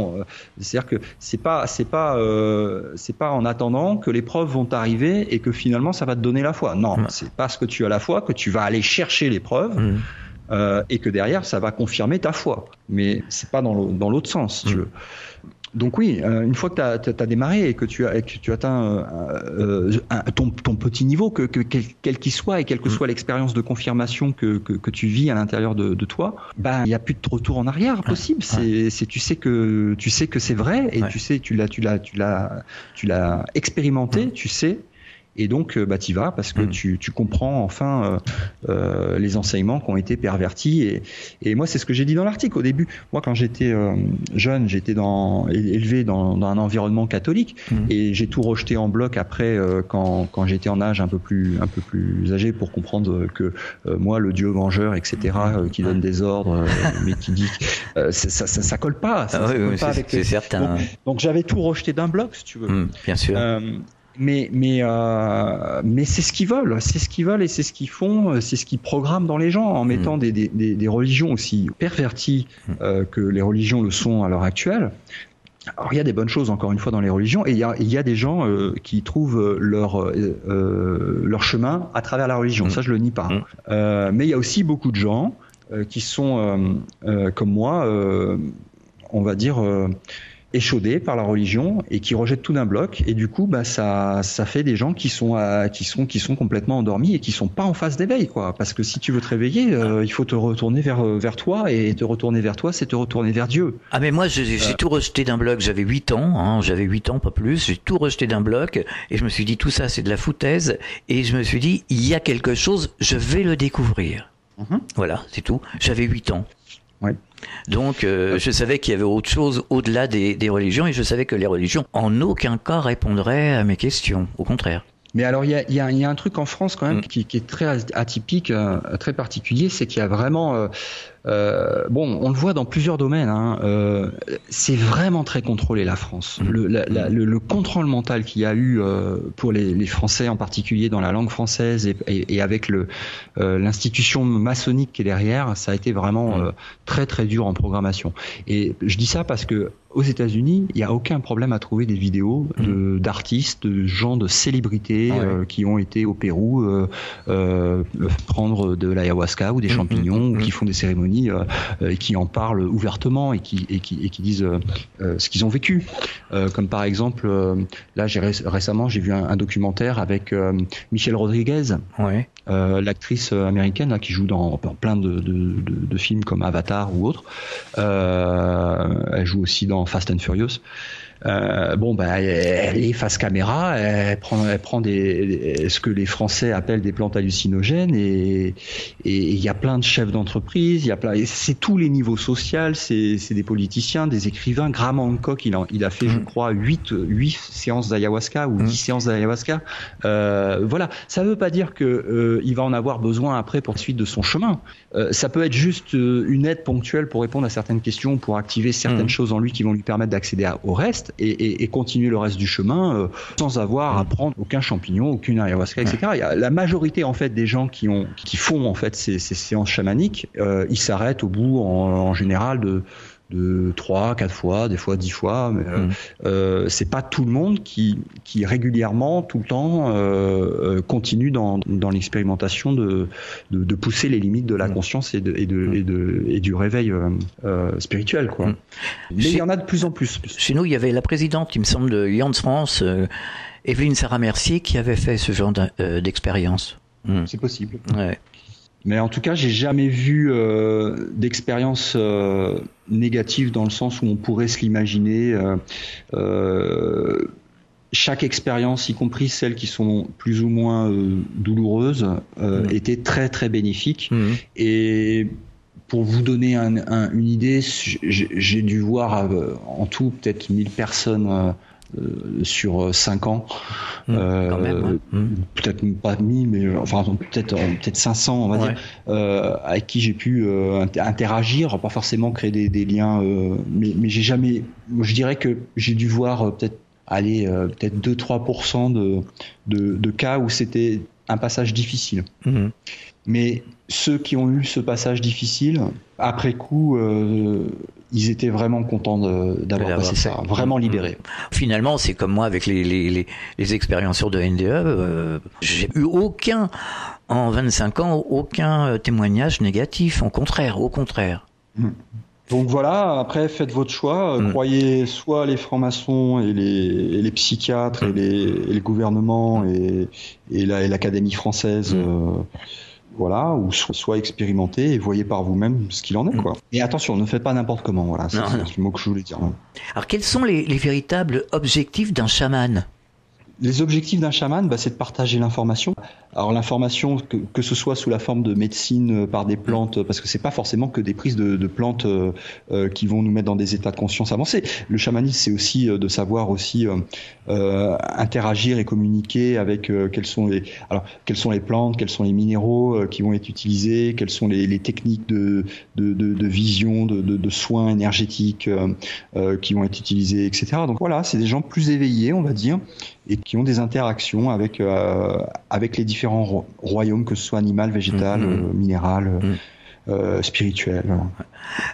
C'est-à-dire que c'est pas en attendant que les preuves vont arriver et que finalement ça va te donner la foi. Non. C'est parce que tu as la foi que tu vas aller chercher les preuves et que derrière ça va confirmer ta foi. Mais c'est pas dans l'autre sens, si tu veux. Donc oui, une fois que tu as démarré et que tu atteins ton petit niveau, quel qu'il soit, et quelle que soit l'expérience de confirmation que tu vis à l'intérieur de toi, il n'y a plus de retour en arrière possible. Tu sais que c'est vrai, et tu l'as expérimenté, tu sais. Et donc, t'y vas, parce que tu comprends enfin les enseignements qui ont été pervertis. Et moi, c'est ce que j'ai dit dans l'article au début. Moi, quand j'étais jeune, j'étais élevé dans un environnement catholique, et j'ai tout rejeté en bloc après quand j'étais en âge un peu plus âgé, pour comprendre que moi, le Dieu vengeur, etc., qui donne des ordres, mais qui dit ça colle pas. Ça colle pas avec c'est certain. Donc j'avais tout rejeté d'un bloc, si tu veux. Bien sûr. Mais c'est ce qu'ils veulent, et c'est ce qu'ils font, c'est ce qu'ils programment dans les gens, en mettant des religions aussi perverties que les religions le sont à l'heure actuelle. Alors il y a des bonnes choses, encore une fois, dans les religions, et il y a des gens qui trouvent leur chemin à travers la religion. Ça, je le nie pas. Mais il y a aussi beaucoup de gens qui sont comme moi, on va dire, échaudés par la religion, et qui rejettent tout d'un bloc, et du coup ça fait des gens qui sont complètement endormis et qui sont pas en phase d'éveil, quoi. Parce que si tu veux te réveiller, il faut te retourner vers toi, et te retourner vers toi, c'est te retourner vers Dieu. Ah mais moi j'ai tout rejeté d'un bloc. J'avais 8 ans, pas plus. J'ai tout rejeté d'un bloc, et je me suis dit tout ça c'est de la foutaise, et je me suis dit il y a quelque chose, je vais le découvrir. Voilà, c'est tout. J'avais 8 ans. Ouais. Donc, je savais qu'il y avait autre chose au-delà des religions, et je savais que les religions, en aucun cas, répondraient à mes questions. Au contraire. Mais alors, il y a un truc en France quand même qui est très atypique, très particulier, c'est qu'il y a vraiment... on le voit dans plusieurs domaines. C'est vraiment très contrôlé, la France. Le contrôle mental qu'il y a eu pour les Français, en particulier dans la langue française et avec l'institution maçonnique qui est derrière, ça a été vraiment très très dur en programmation. Et je dis ça parce que aux États-Unis, il n'y a aucun problème à trouver des vidéos d'artistes, de gens de célébrités qui ont été au Pérou prendre de l'ayahuasca ou des champignons ou qui font des cérémonies et qui en parlent ouvertement et qui disent ce qu'ils ont vécu. Comme par exemple, là récemment j'ai vu un documentaire avec Michelle Rodriguez, l'actrice américaine là, qui joue dans plein de films comme Avatar ou autres. Elle joue aussi dans Fast and Furious. Elle est face caméra, elle prend ce que les Français appellent des plantes hallucinogènes et il y a plein de chefs d'entreprise, c'est tous les niveaux sociaux, c'est des politiciens, des écrivains. Graham Hancock, il a fait, je crois, 8 séances d'ayahuasca ou 10 séances d'ayahuasca. Voilà, ça veut pas dire que il va en avoir besoin après pour la suite de son chemin. Ça peut être juste une aide ponctuelle pour répondre à certaines questions, pour activer certaines choses en lui qui vont lui permettre d'accéder au reste et continuer le reste du chemin sans avoir à prendre aucun champignon, aucune ayahuasca, etc. Il y a la majorité en fait des gens qui font en fait ces séances chamaniques, ils s'arrêtent au bout en général de 3, 4 fois, des fois 10 fois, mais c'est pas tout le monde qui régulièrement, tout le temps, continue dans l'expérimentation de pousser les limites de la conscience et du réveil spirituel, quoi. Mais il y en a de plus en plus. Chez nous, il y avait la présidente, il me semble, de Yans France, Evelyne Sarah-Mercier, qui avait fait ce genre d'expérience. C'est possible. Ouais. Mais en tout cas, j'ai jamais vu d'expérience négative dans le sens où on pourrait se l'imaginer. Chaque expérience, y compris celles qui sont plus ou moins douloureuses, était très très bénéfique. Et pour vous donner une idée, j'ai dû voir en tout peut-être 1000 personnes sur 5 ans, quand même, peut-être pas 1000, mais enfin peut-être 500, on va dire, avec qui j'ai pu interagir, pas forcément créer des liens, mais j'ai jamais, je dirais que j'ai dû voir peut-être 2-3% de cas où c'était un passage difficile. Mais ceux qui ont eu ce passage difficile, après coup, ils étaient vraiment contents d'avoir passé ça, vraiment libérés. Finalement, c'est comme moi avec les expérienceurs de NDE, j'ai eu en 25 ans, aucun témoignage négatif, au contraire. Donc voilà, après faites votre choix, croyez soit les francs-maçons et les psychiatres et les gouvernements et l'Académie française, voilà, ou soit expérimentez et voyez par vous-même ce qu'il en est, quoi. Et attention, ne faites pas n'importe comment, voilà, c'est le mot que je voulais dire. Alors quels sont les véritables objectifs d'un chaman ? Les objectifs d'un chaman, c'est de partager l'information. Alors l'information, que ce soit sous la forme de médecine par des plantes, parce que c'est pas forcément que des prises de plantes qui vont nous mettre dans des états de conscience avancés. Le chamanisme, c'est aussi de savoir aussi interagir et communiquer avec quelles sont les plantes, quels sont les minéraux qui vont être utilisés, quelles sont les techniques de vision, de soins énergétiques qui vont être utilisés, etc. Donc voilà, c'est des gens plus éveillés, on va dire, et qui ont des interactions avec les différents royaumes, que ce soit animal, végétal, minéral, spirituel.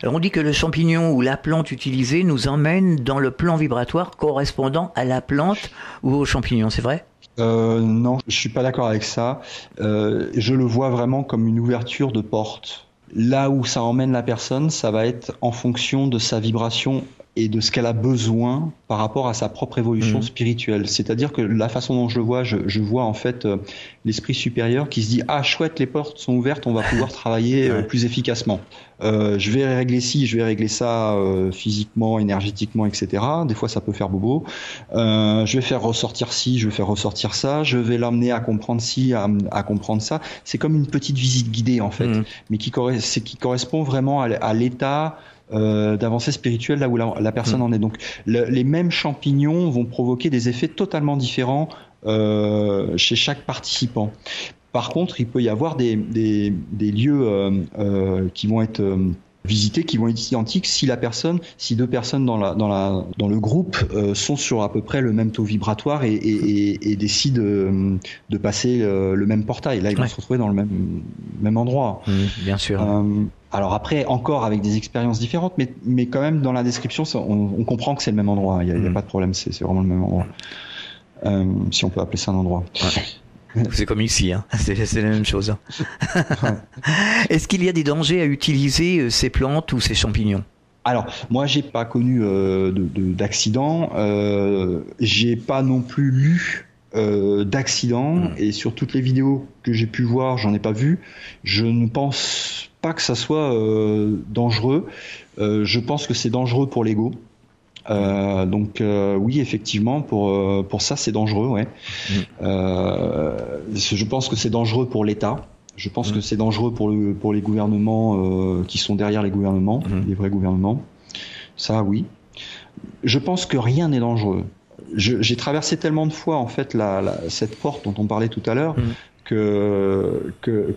Alors on dit que le champignon ou la plante utilisée nous emmène dans le plan vibratoire correspondant à la plante ou au champignon, c'est vrai ? Non, je suis pas d'accord avec ça. Je le vois vraiment comme une ouverture de porte. Là où ça emmène la personne, ça va être en fonction de sa vibration et de ce qu'elle a besoin par rapport à sa propre évolution spirituelle. C'est-à-dire que la façon dont je vois en fait l'esprit supérieur qui se dit « Ah chouette, les portes sont ouvertes, on va pouvoir travailler plus efficacement. Je vais régler ci, je vais régler ça physiquement, énergétiquement, etc. » Des fois ça peut faire bobo. Je vais faire ressortir ci, je vais faire ressortir ça, je vais l'amener à comprendre ci, à comprendre ça. C'est comme une petite visite guidée en fait, mais qui correspond vraiment à l'état d'avancée spirituelle là où la personne en est. Donc les mêmes champignons vont provoquer des effets totalement différents chez chaque participant. Par contre, il peut y avoir des lieux qui vont être visités, qui vont être identiques si deux personnes dans le groupe sont sur à peu près le même taux vibratoire et décident de passer le même portail. Là, ils vont se retrouver dans le même endroit. Bien sûr. Alors après, encore avec des expériences différentes, mais quand même dans la description, on comprend que c'est le même endroit. Il n'y a pas de problème, c'est vraiment le même endroit. Si on peut appeler ça un endroit. Ouais. C'est comme ici, hein. C'est la même chose. Est-ce qu'il y a des dangers à utiliser ces plantes ou ces champignons ? Alors, moi, j'ai pas connu d'accident. J'ai pas non plus lu d'accident. Et sur toutes les vidéos que j'ai pu voir, j'en ai pas vu. Je ne pense pas que ça soit dangereux. Je pense que c'est dangereux pour l'ego. Donc oui, effectivement, pour ça c'est dangereux, ouais. Je pense que c'est dangereux pour l'État. Je pense que c'est dangereux pour les gouvernements qui sont derrière les gouvernements, les vrais gouvernements. Ça, oui. Je pense que rien n'est dangereux. J'ai traversé tellement de fois en fait cette porte dont on parlait tout à l'heure que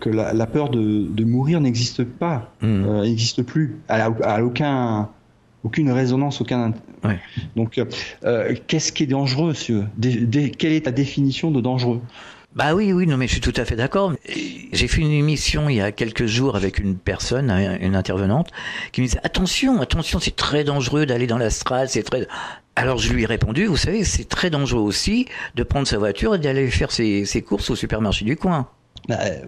la peur de mourir n'existe pas, n'existe plus. Elle a aucune résonance, Ouais. Donc, qu'est-ce qui est dangereux, monsieur ? Quelle est ta définition de dangereux ? Bah oui, non, mais je suis tout à fait d'accord. J'ai fait une émission il y a quelques jours avec une personne, une intervenante, qui me disait attention, c'est très dangereux d'aller dans l'astral, c'est très. Alors je lui ai répondu, vous savez, c'est très dangereux aussi de prendre sa voiture et d'aller faire ses courses au supermarché du coin.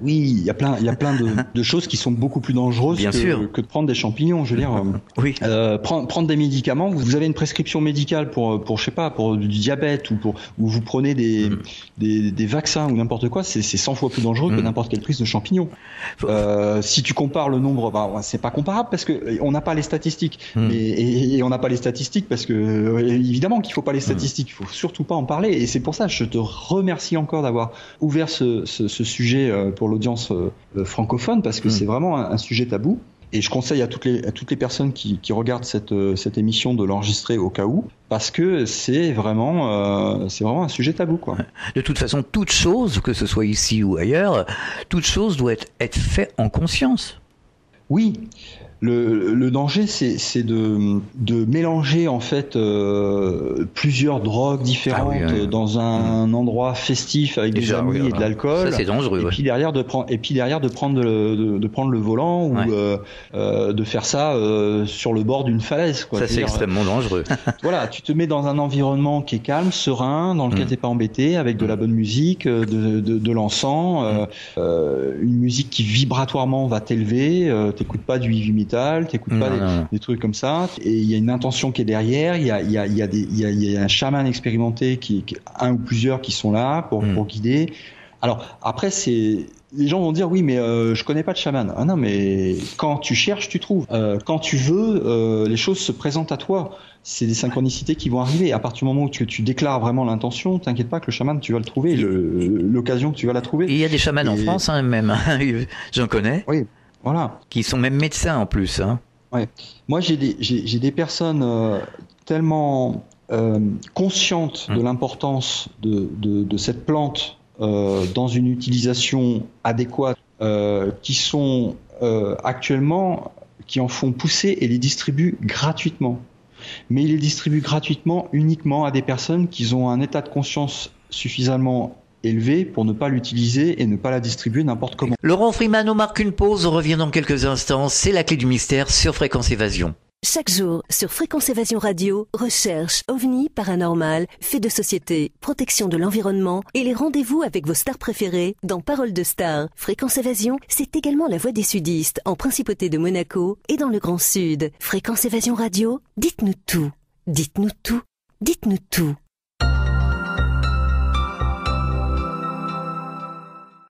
Oui, il y a plein de choses qui sont beaucoup plus dangereuses que de prendre des champignons. Je veux dire, prendre des médicaments. Vous avez une prescription médicale pour je sais pas, pour du diabète ou vous prenez des vaccins ou n'importe quoi. C'est 100 fois plus dangereux que n'importe quelle prise de champignons. Si tu compares le nombre, c'est pas comparable parce que on n'a pas les statistiques. Et on n'a pas les statistiques parce que évidemment qu'il faut pas les statistiques. Il faut surtout pas en parler. Et c'est pour ça que je te remercie encore d'avoir ouvert ce sujet pour l'audience francophone parce que c'est vraiment un sujet tabou et je conseille à toutes les personnes qui regardent cette émission de l'enregistrer au cas où parce que c'est vraiment un sujet tabou quoi. De toute façon, toute chose, que ce soit ici ou ailleurs, toute chose doit être faite en conscience. Oui. Le danger, c'est de mélanger en fait plusieurs drogues différentes dans un endroit festif avec des amis et de l'alcool. Ça c'est dangereux. Et puis derrière de prendre le volant ou de faire ça sur le bord d'une falaise. Quoi. Ça c'est extrêmement dangereux. Voilà, tu te mets dans un environnement qui est calme, serein, dans lequel t'es pas embêté, avec de la bonne musique, de l'encens, une musique qui vibratoirement va t'élever. T'écoutes pas du heavy metal, t'écoutes pas des trucs comme ça, et il y a une intention qui est derrière, il y a un chaman expérimenté un ou plusieurs qui sont là pour guider. Alors après les gens vont dire oui mais je connais pas de chaman. Ah non mais quand tu cherches tu trouves. Quand tu veux les choses se présentent à toi. C'est des synchronicités qui vont arriver. À partir du moment où tu déclares vraiment l'intention, t'inquiète pas que le chaman tu vas le trouver, l'occasion tu vas la trouver. Et il y a des chamans en France même, j'en connais. Oui. Voilà. Qui sont même médecins en plus. Hein. Ouais. Moi, j'ai des personnes tellement conscientes de l'importance de cette plante dans une utilisation adéquate, qui sont actuellement, qui en font pousser et les distribuent gratuitement. Mais ils les distribuent gratuitement uniquement à des personnes qui ont un état de conscience suffisamment élevé pour ne pas l'utiliser et ne pas la distribuer n'importe comment. Laurent Freeman, on marque une pause, on revient dans quelques instants. C'est la clé du mystère sur Fréquence Évasion. Chaque jour, sur Fréquence Évasion Radio, recherche, ovni, paranormal, faits de société, protection de l'environnement et les rendez-vous avec vos stars préférées dans Parole de Stars. Fréquence Évasion, c'est également la voix des sudistes en Principauté de Monaco et dans le Grand Sud. Fréquence Évasion Radio, dites-nous tout. Dites-nous tout. Dites-nous tout.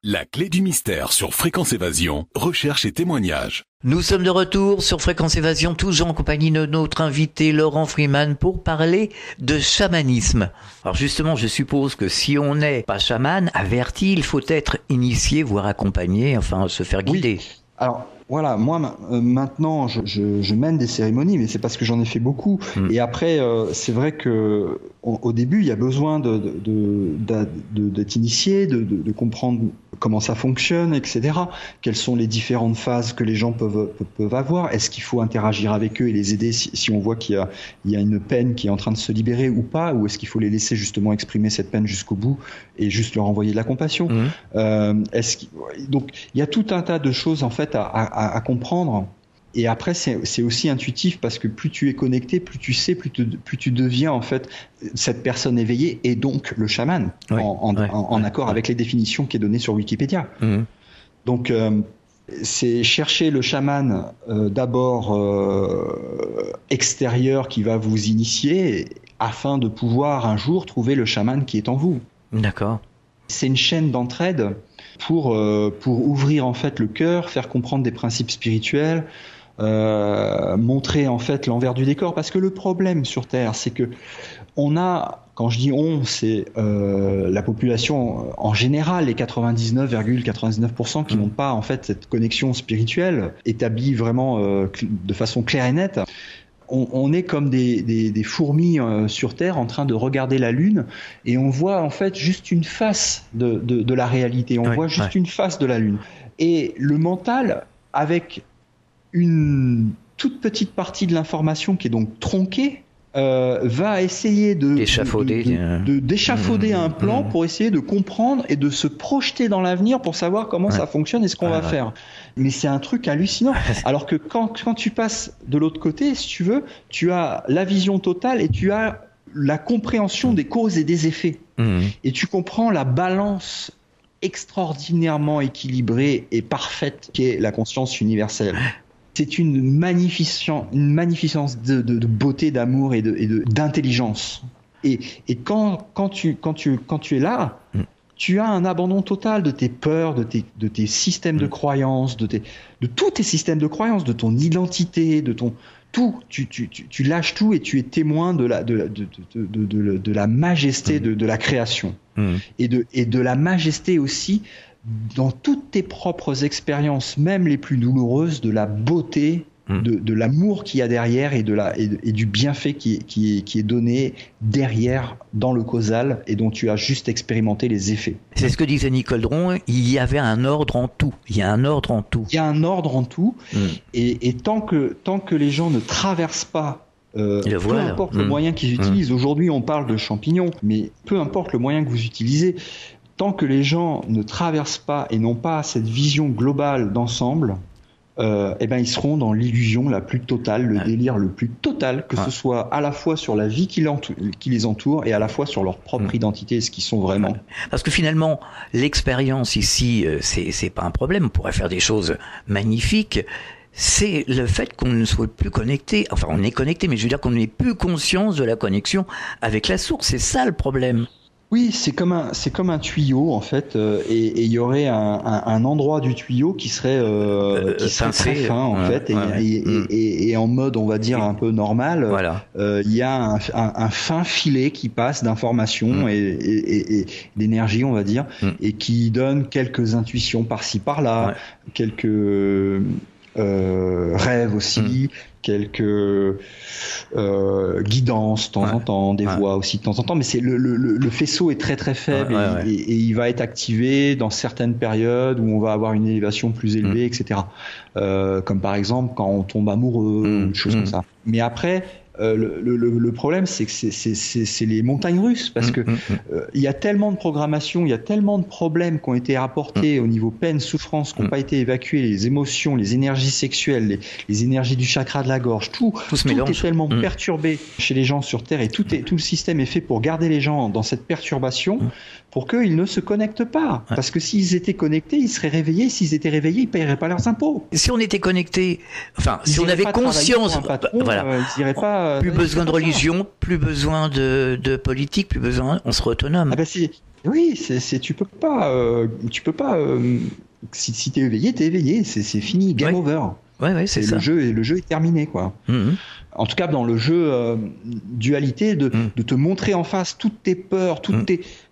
La clé du mystère sur Fréquence Évasion, recherche et témoignages. Nous sommes de retour sur Fréquence Évasion, toujours en compagnie de notre invité Laurent Freeman pour parler de chamanisme. Alors justement, je suppose que si on n'est pas chaman, averti, il faut être initié, voire accompagné, enfin se faire guider. Oui. Alors, Voilà, moi maintenant je mène des cérémonies, mais c'est parce que j'en ai fait beaucoup. Et après, c'est vrai que au début, il y a besoin d'être initié, de comprendre comment ça fonctionne, etc. Quelles sont les différentes phases que les gens peuvent avoir. Est-ce qu'il faut interagir avec eux et les aider si on voit qu'il y a une peine qui est en train de se libérer ou pas, ou est-ce qu'il faut les laisser justement exprimer cette peine jusqu'au bout et juste leur envoyer de la compassion. Donc il y a tout un tas de choses en fait à comprendre. Et après, c'est aussi intuitif parce que plus tu es connecté, plus tu sais, plus tu deviens en fait cette personne éveillée et donc le chaman, en accord avec les définitions qui est donnée sur Wikipédia. Donc, c'est chercher le chaman d'abord extérieur qui va vous initier afin de pouvoir un jour trouver le chaman qui est en vous. D'accord. C'est une chaîne d'entraide pour ouvrir en fait le cœur, faire comprendre des principes spirituels, montrer en fait l'envers du décor, parce que le problème sur Terre, c'est que on a, quand je dis on, c'est la population en général, les 99,99% qui n'ont pas en fait cette connexion spirituelle établie vraiment de façon claire et nette. On est comme des fourmis sur Terre en train de regarder la Lune et on voit en fait juste une face de la réalité, on voit juste une face de la Lune. Et le mental, avec une toute petite partie de l'information qui est donc tronquée, va essayer d'échafauder un plan pour essayer de comprendre et de se projeter dans l'avenir pour savoir comment ça fonctionne et ce qu'on va faire. Mais c'est un truc hallucinant. Alors que quand tu passes de l'autre côté, si tu veux, tu as la vision totale et tu as la compréhension des causes et des effets. Et tu comprends la balance extraordinairement équilibrée et parfaite qu'est la conscience universelle. C'est une magnificence de beauté, d'amour et d'intelligence. Et quand tu es là, tu as un abandon total de tes peurs, de tes systèmes de croyances, de tous tes systèmes de croyances, de ton identité, de ton tout. Tu lâches tout et tu es témoin de la majesté de la création et de la majesté aussi dans toutes tes propres expériences, même les plus douloureuses, de la beauté, de l'amour qu'il y a derrière et du bienfait qui est donné derrière dans le causal et dont tu as juste expérimenté les effets. C'est ce que disait Nicole Dron, il y avait un ordre en tout. Il y a un ordre en tout. Il y a un ordre en tout et tant que les gens ne traversent pas peu importe le moyen qu'ils utilisent, aujourd'hui on parle de champignons, mais peu importe le moyen que vous utilisez, tant que les gens ne traversent pas et n'ont pas cette vision globale d'ensemble, ils seront dans l'illusion la plus totale, le délire le plus total, que ce soit à la fois sur la vie qui les entoure et à la fois sur leur propre identité et ce qu'ils sont vraiment. Parce que finalement, l'expérience ici, c'est pas un problème, on pourrait faire des choses magnifiques. C'est le fait qu'on ne soit plus connecté. Enfin, on est connecté, mais je veux dire qu'on n'ait plus conscience de la connexion avec la source. C'est ça le problème. Oui, c'est comme un tuyau en fait, et il y aurait un endroit du tuyau qui serait très fin en fait, et en mode on va dire un peu normal. Voilà. Il y a un fin filet qui passe d'informations et d'énergie on va dire, et qui donne quelques intuitions par-ci par-là, quelques rêves aussi, quelques guidances de temps en temps, des voix aussi de temps en temps, mais c'est le faisceau est très très faible et il va être activé dans certaines périodes où on va avoir une élévation plus élevée, etc. Comme par exemple quand on tombe amoureux, ou des choses comme ça. Mais après, le problème, c'est que c'est les montagnes russes, parce que il y a tellement de programmation, il y a tellement de problèmes qui ont été rapportés au niveau peine, souffrance, qui n'ont pas été évacués, les émotions, les énergies sexuelles, les énergies du chakra de la gorge, tout est tellement perturbé chez les gens sur Terre, et tout le système est fait pour garder les gens dans cette perturbation, pour qu'ils ne se connectent pas. Parce que s'ils étaient connectés, ils seraient réveillés. S'ils étaient réveillés, ils ne paieraient pas leurs impôts. Si on était connectés, si on avait conscience, ils n'iraient pas. Plus besoin de religion, plus besoin de politique, plus besoin, on serait autonome. Tu peux pas. Si t'es éveillé, c'est fini, game over. C'est ça. Le jeu est terminé, quoi. en tout cas dans le jeu dualité, de te montrer en face toutes tes peurs,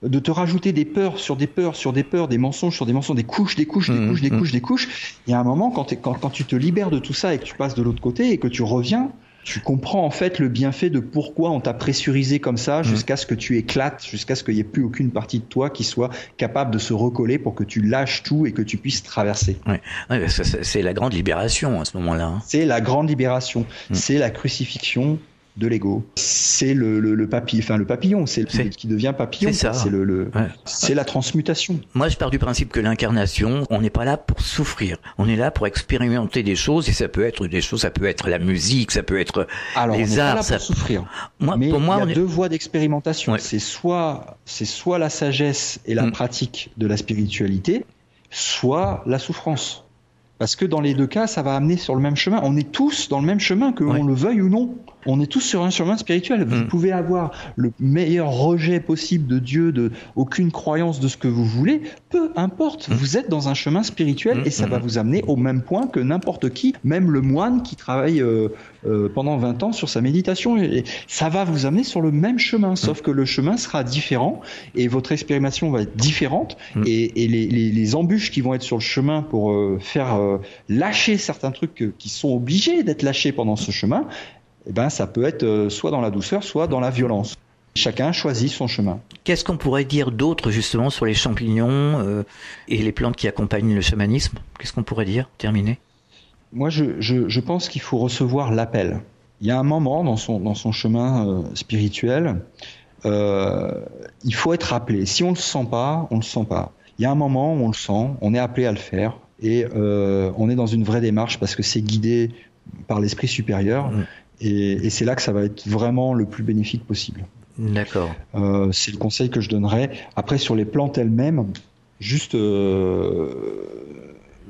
de te rajouter des peurs sur des peurs sur des peurs, des mensonges sur des mensonges, des couches. Il y a un moment quand tu te libères de tout ça et que tu passes de l'autre côté et que tu reviens, tu comprends en fait le bienfait de pourquoi on t'a pressurisé comme ça jusqu'à ce que tu éclates, jusqu'à ce qu'il n'y ait plus aucune partie de toi qui soit capable de se recoller pour que tu lâches tout et que tu puisses traverser. Ouais, c'est la grande libération à ce moment-là. Hein. C'est la grande libération. C'est la crucifixion de l'ego. C'est le papillon, c'est qui devient papillon. C'est ça. C'est la transmutation. Moi, je pars du principe que l'incarnation, on n'est pas là pour souffrir. On est là pour expérimenter des choses, et ça peut être des choses, ça peut être la musique, ça peut être les arts. Pas là pour souffrir. Mais pour moi, il y a deux voies d'expérimentation. Ouais. C'est soit la sagesse et la pratique de la spiritualité, soit la souffrance. Parce que dans les deux cas, ça va amener sur le même chemin. On est tous dans le même chemin, que l'on le veuille ou non. On est tous sur un chemin spirituel. Vous pouvez avoir le meilleur rejet possible de Dieu, de aucune croyance de ce que vous voulez. Peu importe, vous êtes dans un chemin spirituel et ça va vous amener au même point que n'importe qui, même le moine qui travaille pendant 20 ans sur sa méditation. Et ça va vous amener sur le même chemin, sauf que le chemin sera différent et votre expérimentation va être différente. Et les embûches qui vont être sur le chemin pour faire lâcher certains trucs qui sont obligés d'être lâchés pendant ce chemin, eh ben, ça peut être soit dans la douceur, soit dans la violence. Chacun choisit son chemin. Qu'est-ce qu'on pourrait dire d'autre justement sur les champignons et les plantes qui accompagnent le chamanisme ? Qu'est-ce qu'on pourrait dire ? Terminé. Moi, je pense qu'il faut recevoir l'appel. Il y a un moment dans son chemin spirituel, il faut être appelé. Si on ne le sent pas, on ne le sent pas. Il y a un moment où on le sent, on est appelé à le faire et on est dans une vraie démarche parce que c'est guidé par l'esprit supérieur. Et c'est là que ça va être vraiment le plus bénéfique possible. D'accord. C'est le conseil que je donnerais. Après, sur les plantes elles-mêmes, juste ne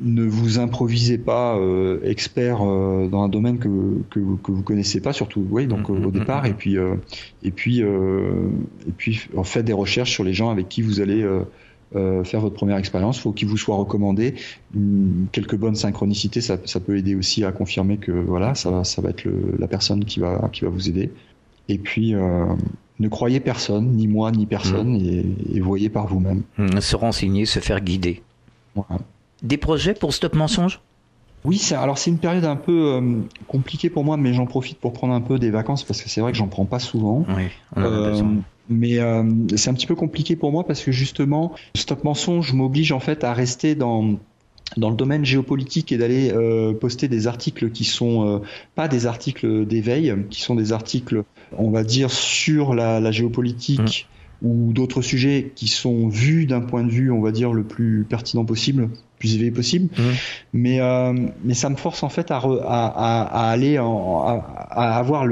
vous improvisez pas expert dans un domaine que vous connaissez pas, surtout au départ. Et puis faites des recherches sur les gens avec qui vous allez faire votre première expérience. Il faut qu'il vous soit recommandé. Quelques bonnes synchronicités, ça peut aider aussi à confirmer que ça va être la personne qui va vous aider. Et puis ne croyez personne, ni moi ni personne, et voyez par vous-même. Se renseigner, se faire guider. Voilà. Des projets pour Stop Mensonge ? Oui, c'est une période un peu compliquée pour moi, mais j'en profite pour prendre un peu des vacances parce que c'est vrai que j'en prends pas souvent. Oui, on a besoin. Mais c'est un petit peu compliqué pour moi parce que justement, Stop Mensonge m'oblige en fait à rester dans le domaine géopolitique et d'aller poster des articles qui sont pas des articles d'éveil, qui sont des articles, on va dire, sur la géopolitique ou d'autres sujets qui sont vus d'un point de vue, on va dire, le plus pertinent possible, plus éveillé possible. Mais ça me force en fait à aller à avoir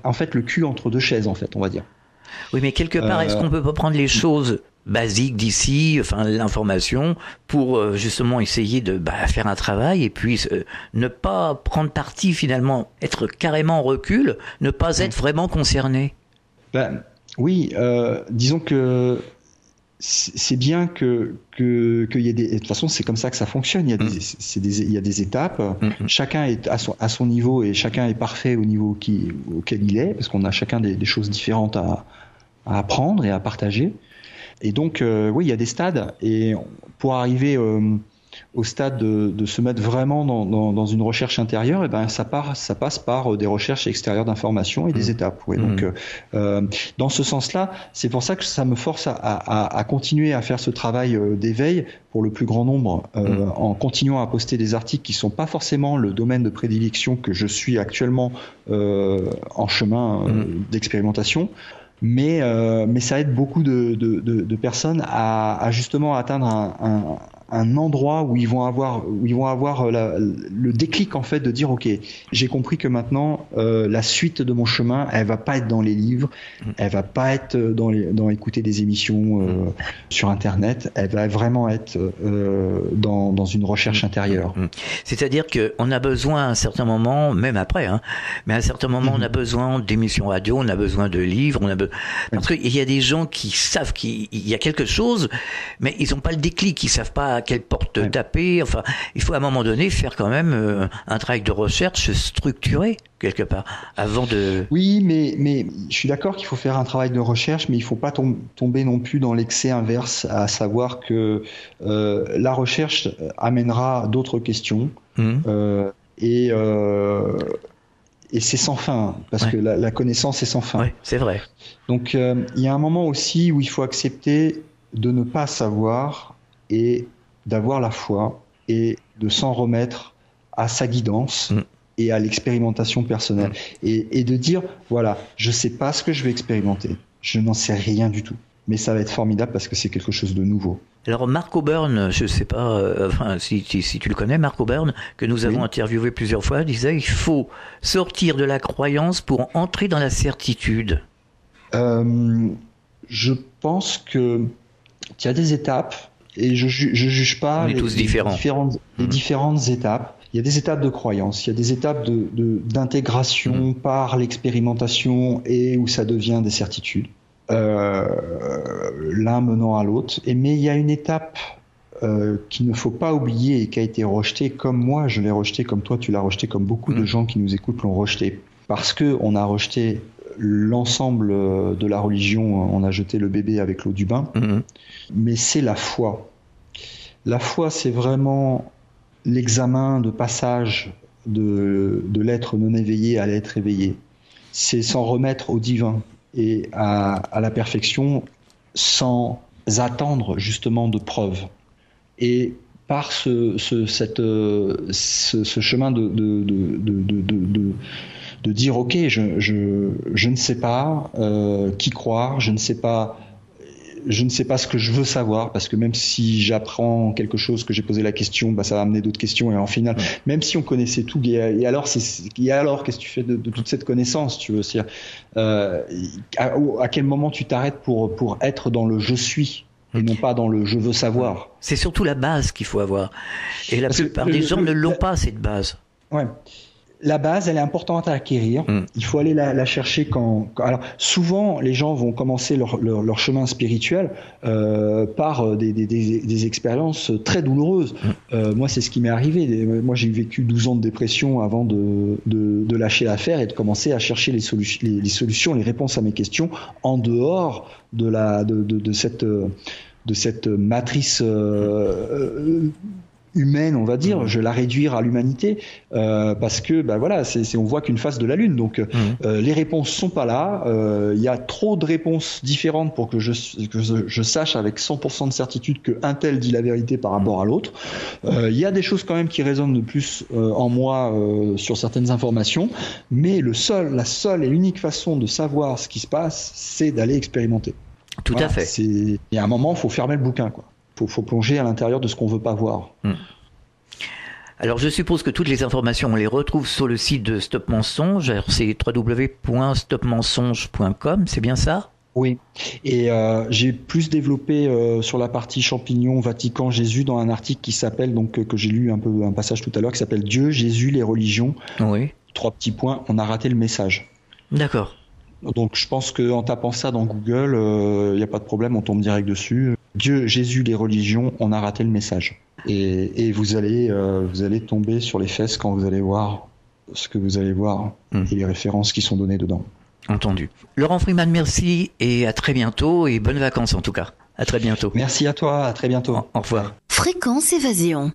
en fait le cul entre deux chaises, en fait, on va dire. Oui, mais quelque part, est-ce qu'on peut pas prendre les choses basiques d'ici, l'information, pour justement essayer de faire un travail et puis ne pas prendre parti finalement, être carrément en recul, ne pas être vraiment concerné ? Oui, disons que c'est bien qu'il y ait des. De toute façon, c'est comme ça que ça fonctionne. Il y a des étapes. Chacun est à son niveau et chacun est parfait au niveau auquel il est, parce qu'on a chacun des choses différentes à apprendre et à partager. Et donc, oui, il y a des stades. Et pour arriver au stade de se mettre vraiment dans une recherche intérieure, ça passe par des recherches extérieures d'informations et des étapes. Ouais. Donc, dans ce sens-là, c'est pour ça que ça me force à continuer à faire ce travail d'éveil pour le plus grand nombre, en continuant à poster des articles qui sont pas forcément le domaine de prédilection que je suis actuellement en chemin d'expérimentation. Mais ça aide beaucoup de personnes à justement atteindre un endroit où ils vont avoir le déclic en fait de dire ok, j'ai compris que maintenant la suite de mon chemin, elle va pas être dans les livres, elle va pas être dans écouter des émissions sur internet, elle va vraiment être dans une recherche intérieure. C'est-à-dire qu'on a besoin à un certain moment, même après, mais à un certain moment on a besoin d'émissions radio, on a besoin de livres, parce qu'il y a des gens qui savent qu'il y a quelque chose, mais ils n'ont pas le déclic, ils savent pas à quelle porte taper. Enfin, il faut à un moment donné faire quand même un travail de recherche structuré quelque part avant de. Oui, mais je suis d'accord qu'il faut faire un travail de recherche, mais il ne faut pas tomber non plus dans l'excès inverse, à savoir que la recherche amènera d'autres questions et c'est sans fin, parce que la connaissance est sans fin. Oui, c'est vrai. Donc il y a un moment aussi où il faut accepter de ne pas savoir et d'avoir la foi et de s'en remettre à sa guidance et à l'expérimentation personnelle et de dire voilà, je sais pas ce que je vais expérimenter, je n'en sais rien du tout, mais ça va être formidable parce que c'est quelque chose de nouveau. Alors Mark O'Byrne, je sais pas, si tu le connais, Mark O'Byrne, que nous avons interviewé plusieurs fois, disait il faut sortir de la croyance pour entrer dans la certitude. Je pense que il y a des étapes et je juge pas les différentes étapes. Il y a des étapes de croyance, il y a des étapes d'intégration par l'expérimentation et où ça devient des certitudes. L'un menant à l'autre. Mais il y a une étape qu'il ne faut pas oublier et qui a été rejetée comme moi, je l'ai rejetée, comme toi tu l'as rejetée, comme beaucoup de gens qui nous écoutent l'ont rejetée. Parce qu'on a rejeté l'ensemble de la religion, on a jeté le bébé avec l'eau du bain, mais c'est la foi. La foi, c'est vraiment l'examen de passage de l'être non éveillé à l'être éveillé. C'est s'en remettre au divin et à la perfection sans attendre justement de preuves. Et par ce chemin de dire ok, je ne sais pas qui croire, je ne sais pas ce que je veux savoir, parce que même si j'apprends quelque chose, que j'ai posé la question, ça va amener d'autres questions, et en final, même si on connaissait tout, et alors qu'est-ce que tu fais de toute cette connaissance, tu veux dire, à quel moment tu t'arrêtes pour être dans le je suis et non pas dans le je veux savoir. C'est surtout la base qu'il faut avoir, et la plupart des gens ne l'ont pas, cette base. Ouais. La base, elle est importante à acquérir. Il faut aller la chercher alors, souvent, les gens vont commencer leur chemin spirituel par des expériences très douloureuses. Moi, c'est ce qui m'est arrivé. Moi, j'ai vécu 12 ans de dépression avant de lâcher l'affaire et de commencer à chercher les solutions, les réponses à mes questions en dehors de cette matrice humaine, on va dire, je la réduire à l'humanité parce que on voit qu'une face de la lune, donc les réponses sont pas là, il y a trop de réponses différentes pour que je sache avec 100% de certitude que un tel dit la vérité par rapport à l'autre. Il y a des choses quand même qui résonnent de plus en moi sur certaines informations, mais la seule et unique façon de savoir ce qui se passe, c'est d'aller expérimenter. Tout à fait. Il y a un moment, il faut fermer le bouquin, quoi. Faut plonger à l'intérieur de ce qu'on veut pas voir. Alors je suppose que toutes les informations on les retrouve sur le site de Stop Mensonge. Alors, c'est www.stopmensonge.com, c'est bien ça? Oui, et j'ai plus développé sur la partie champignons, Vatican, Jésus dans un article qui s'appelle, que j'ai lu un passage tout à l'heure, qui s'appelle Dieu, Jésus, les religions. Oui. 3 petits points, on a raté le message. D'accord. Donc je pense qu'en tapant ça dans Google, il n'y a pas de problème, on tombe direct dessus. Dieu, Jésus, les religions, on a raté le message. Et vous allez tomber sur les fesses quand vous allez voir ce que vous allez voir et les références qui sont données dedans. Entendu. Laurent Freeman, merci et à très bientôt et bonnes vacances en tout cas. À très bientôt. Merci à toi, à très bientôt. Au revoir. Fréquence Évasion.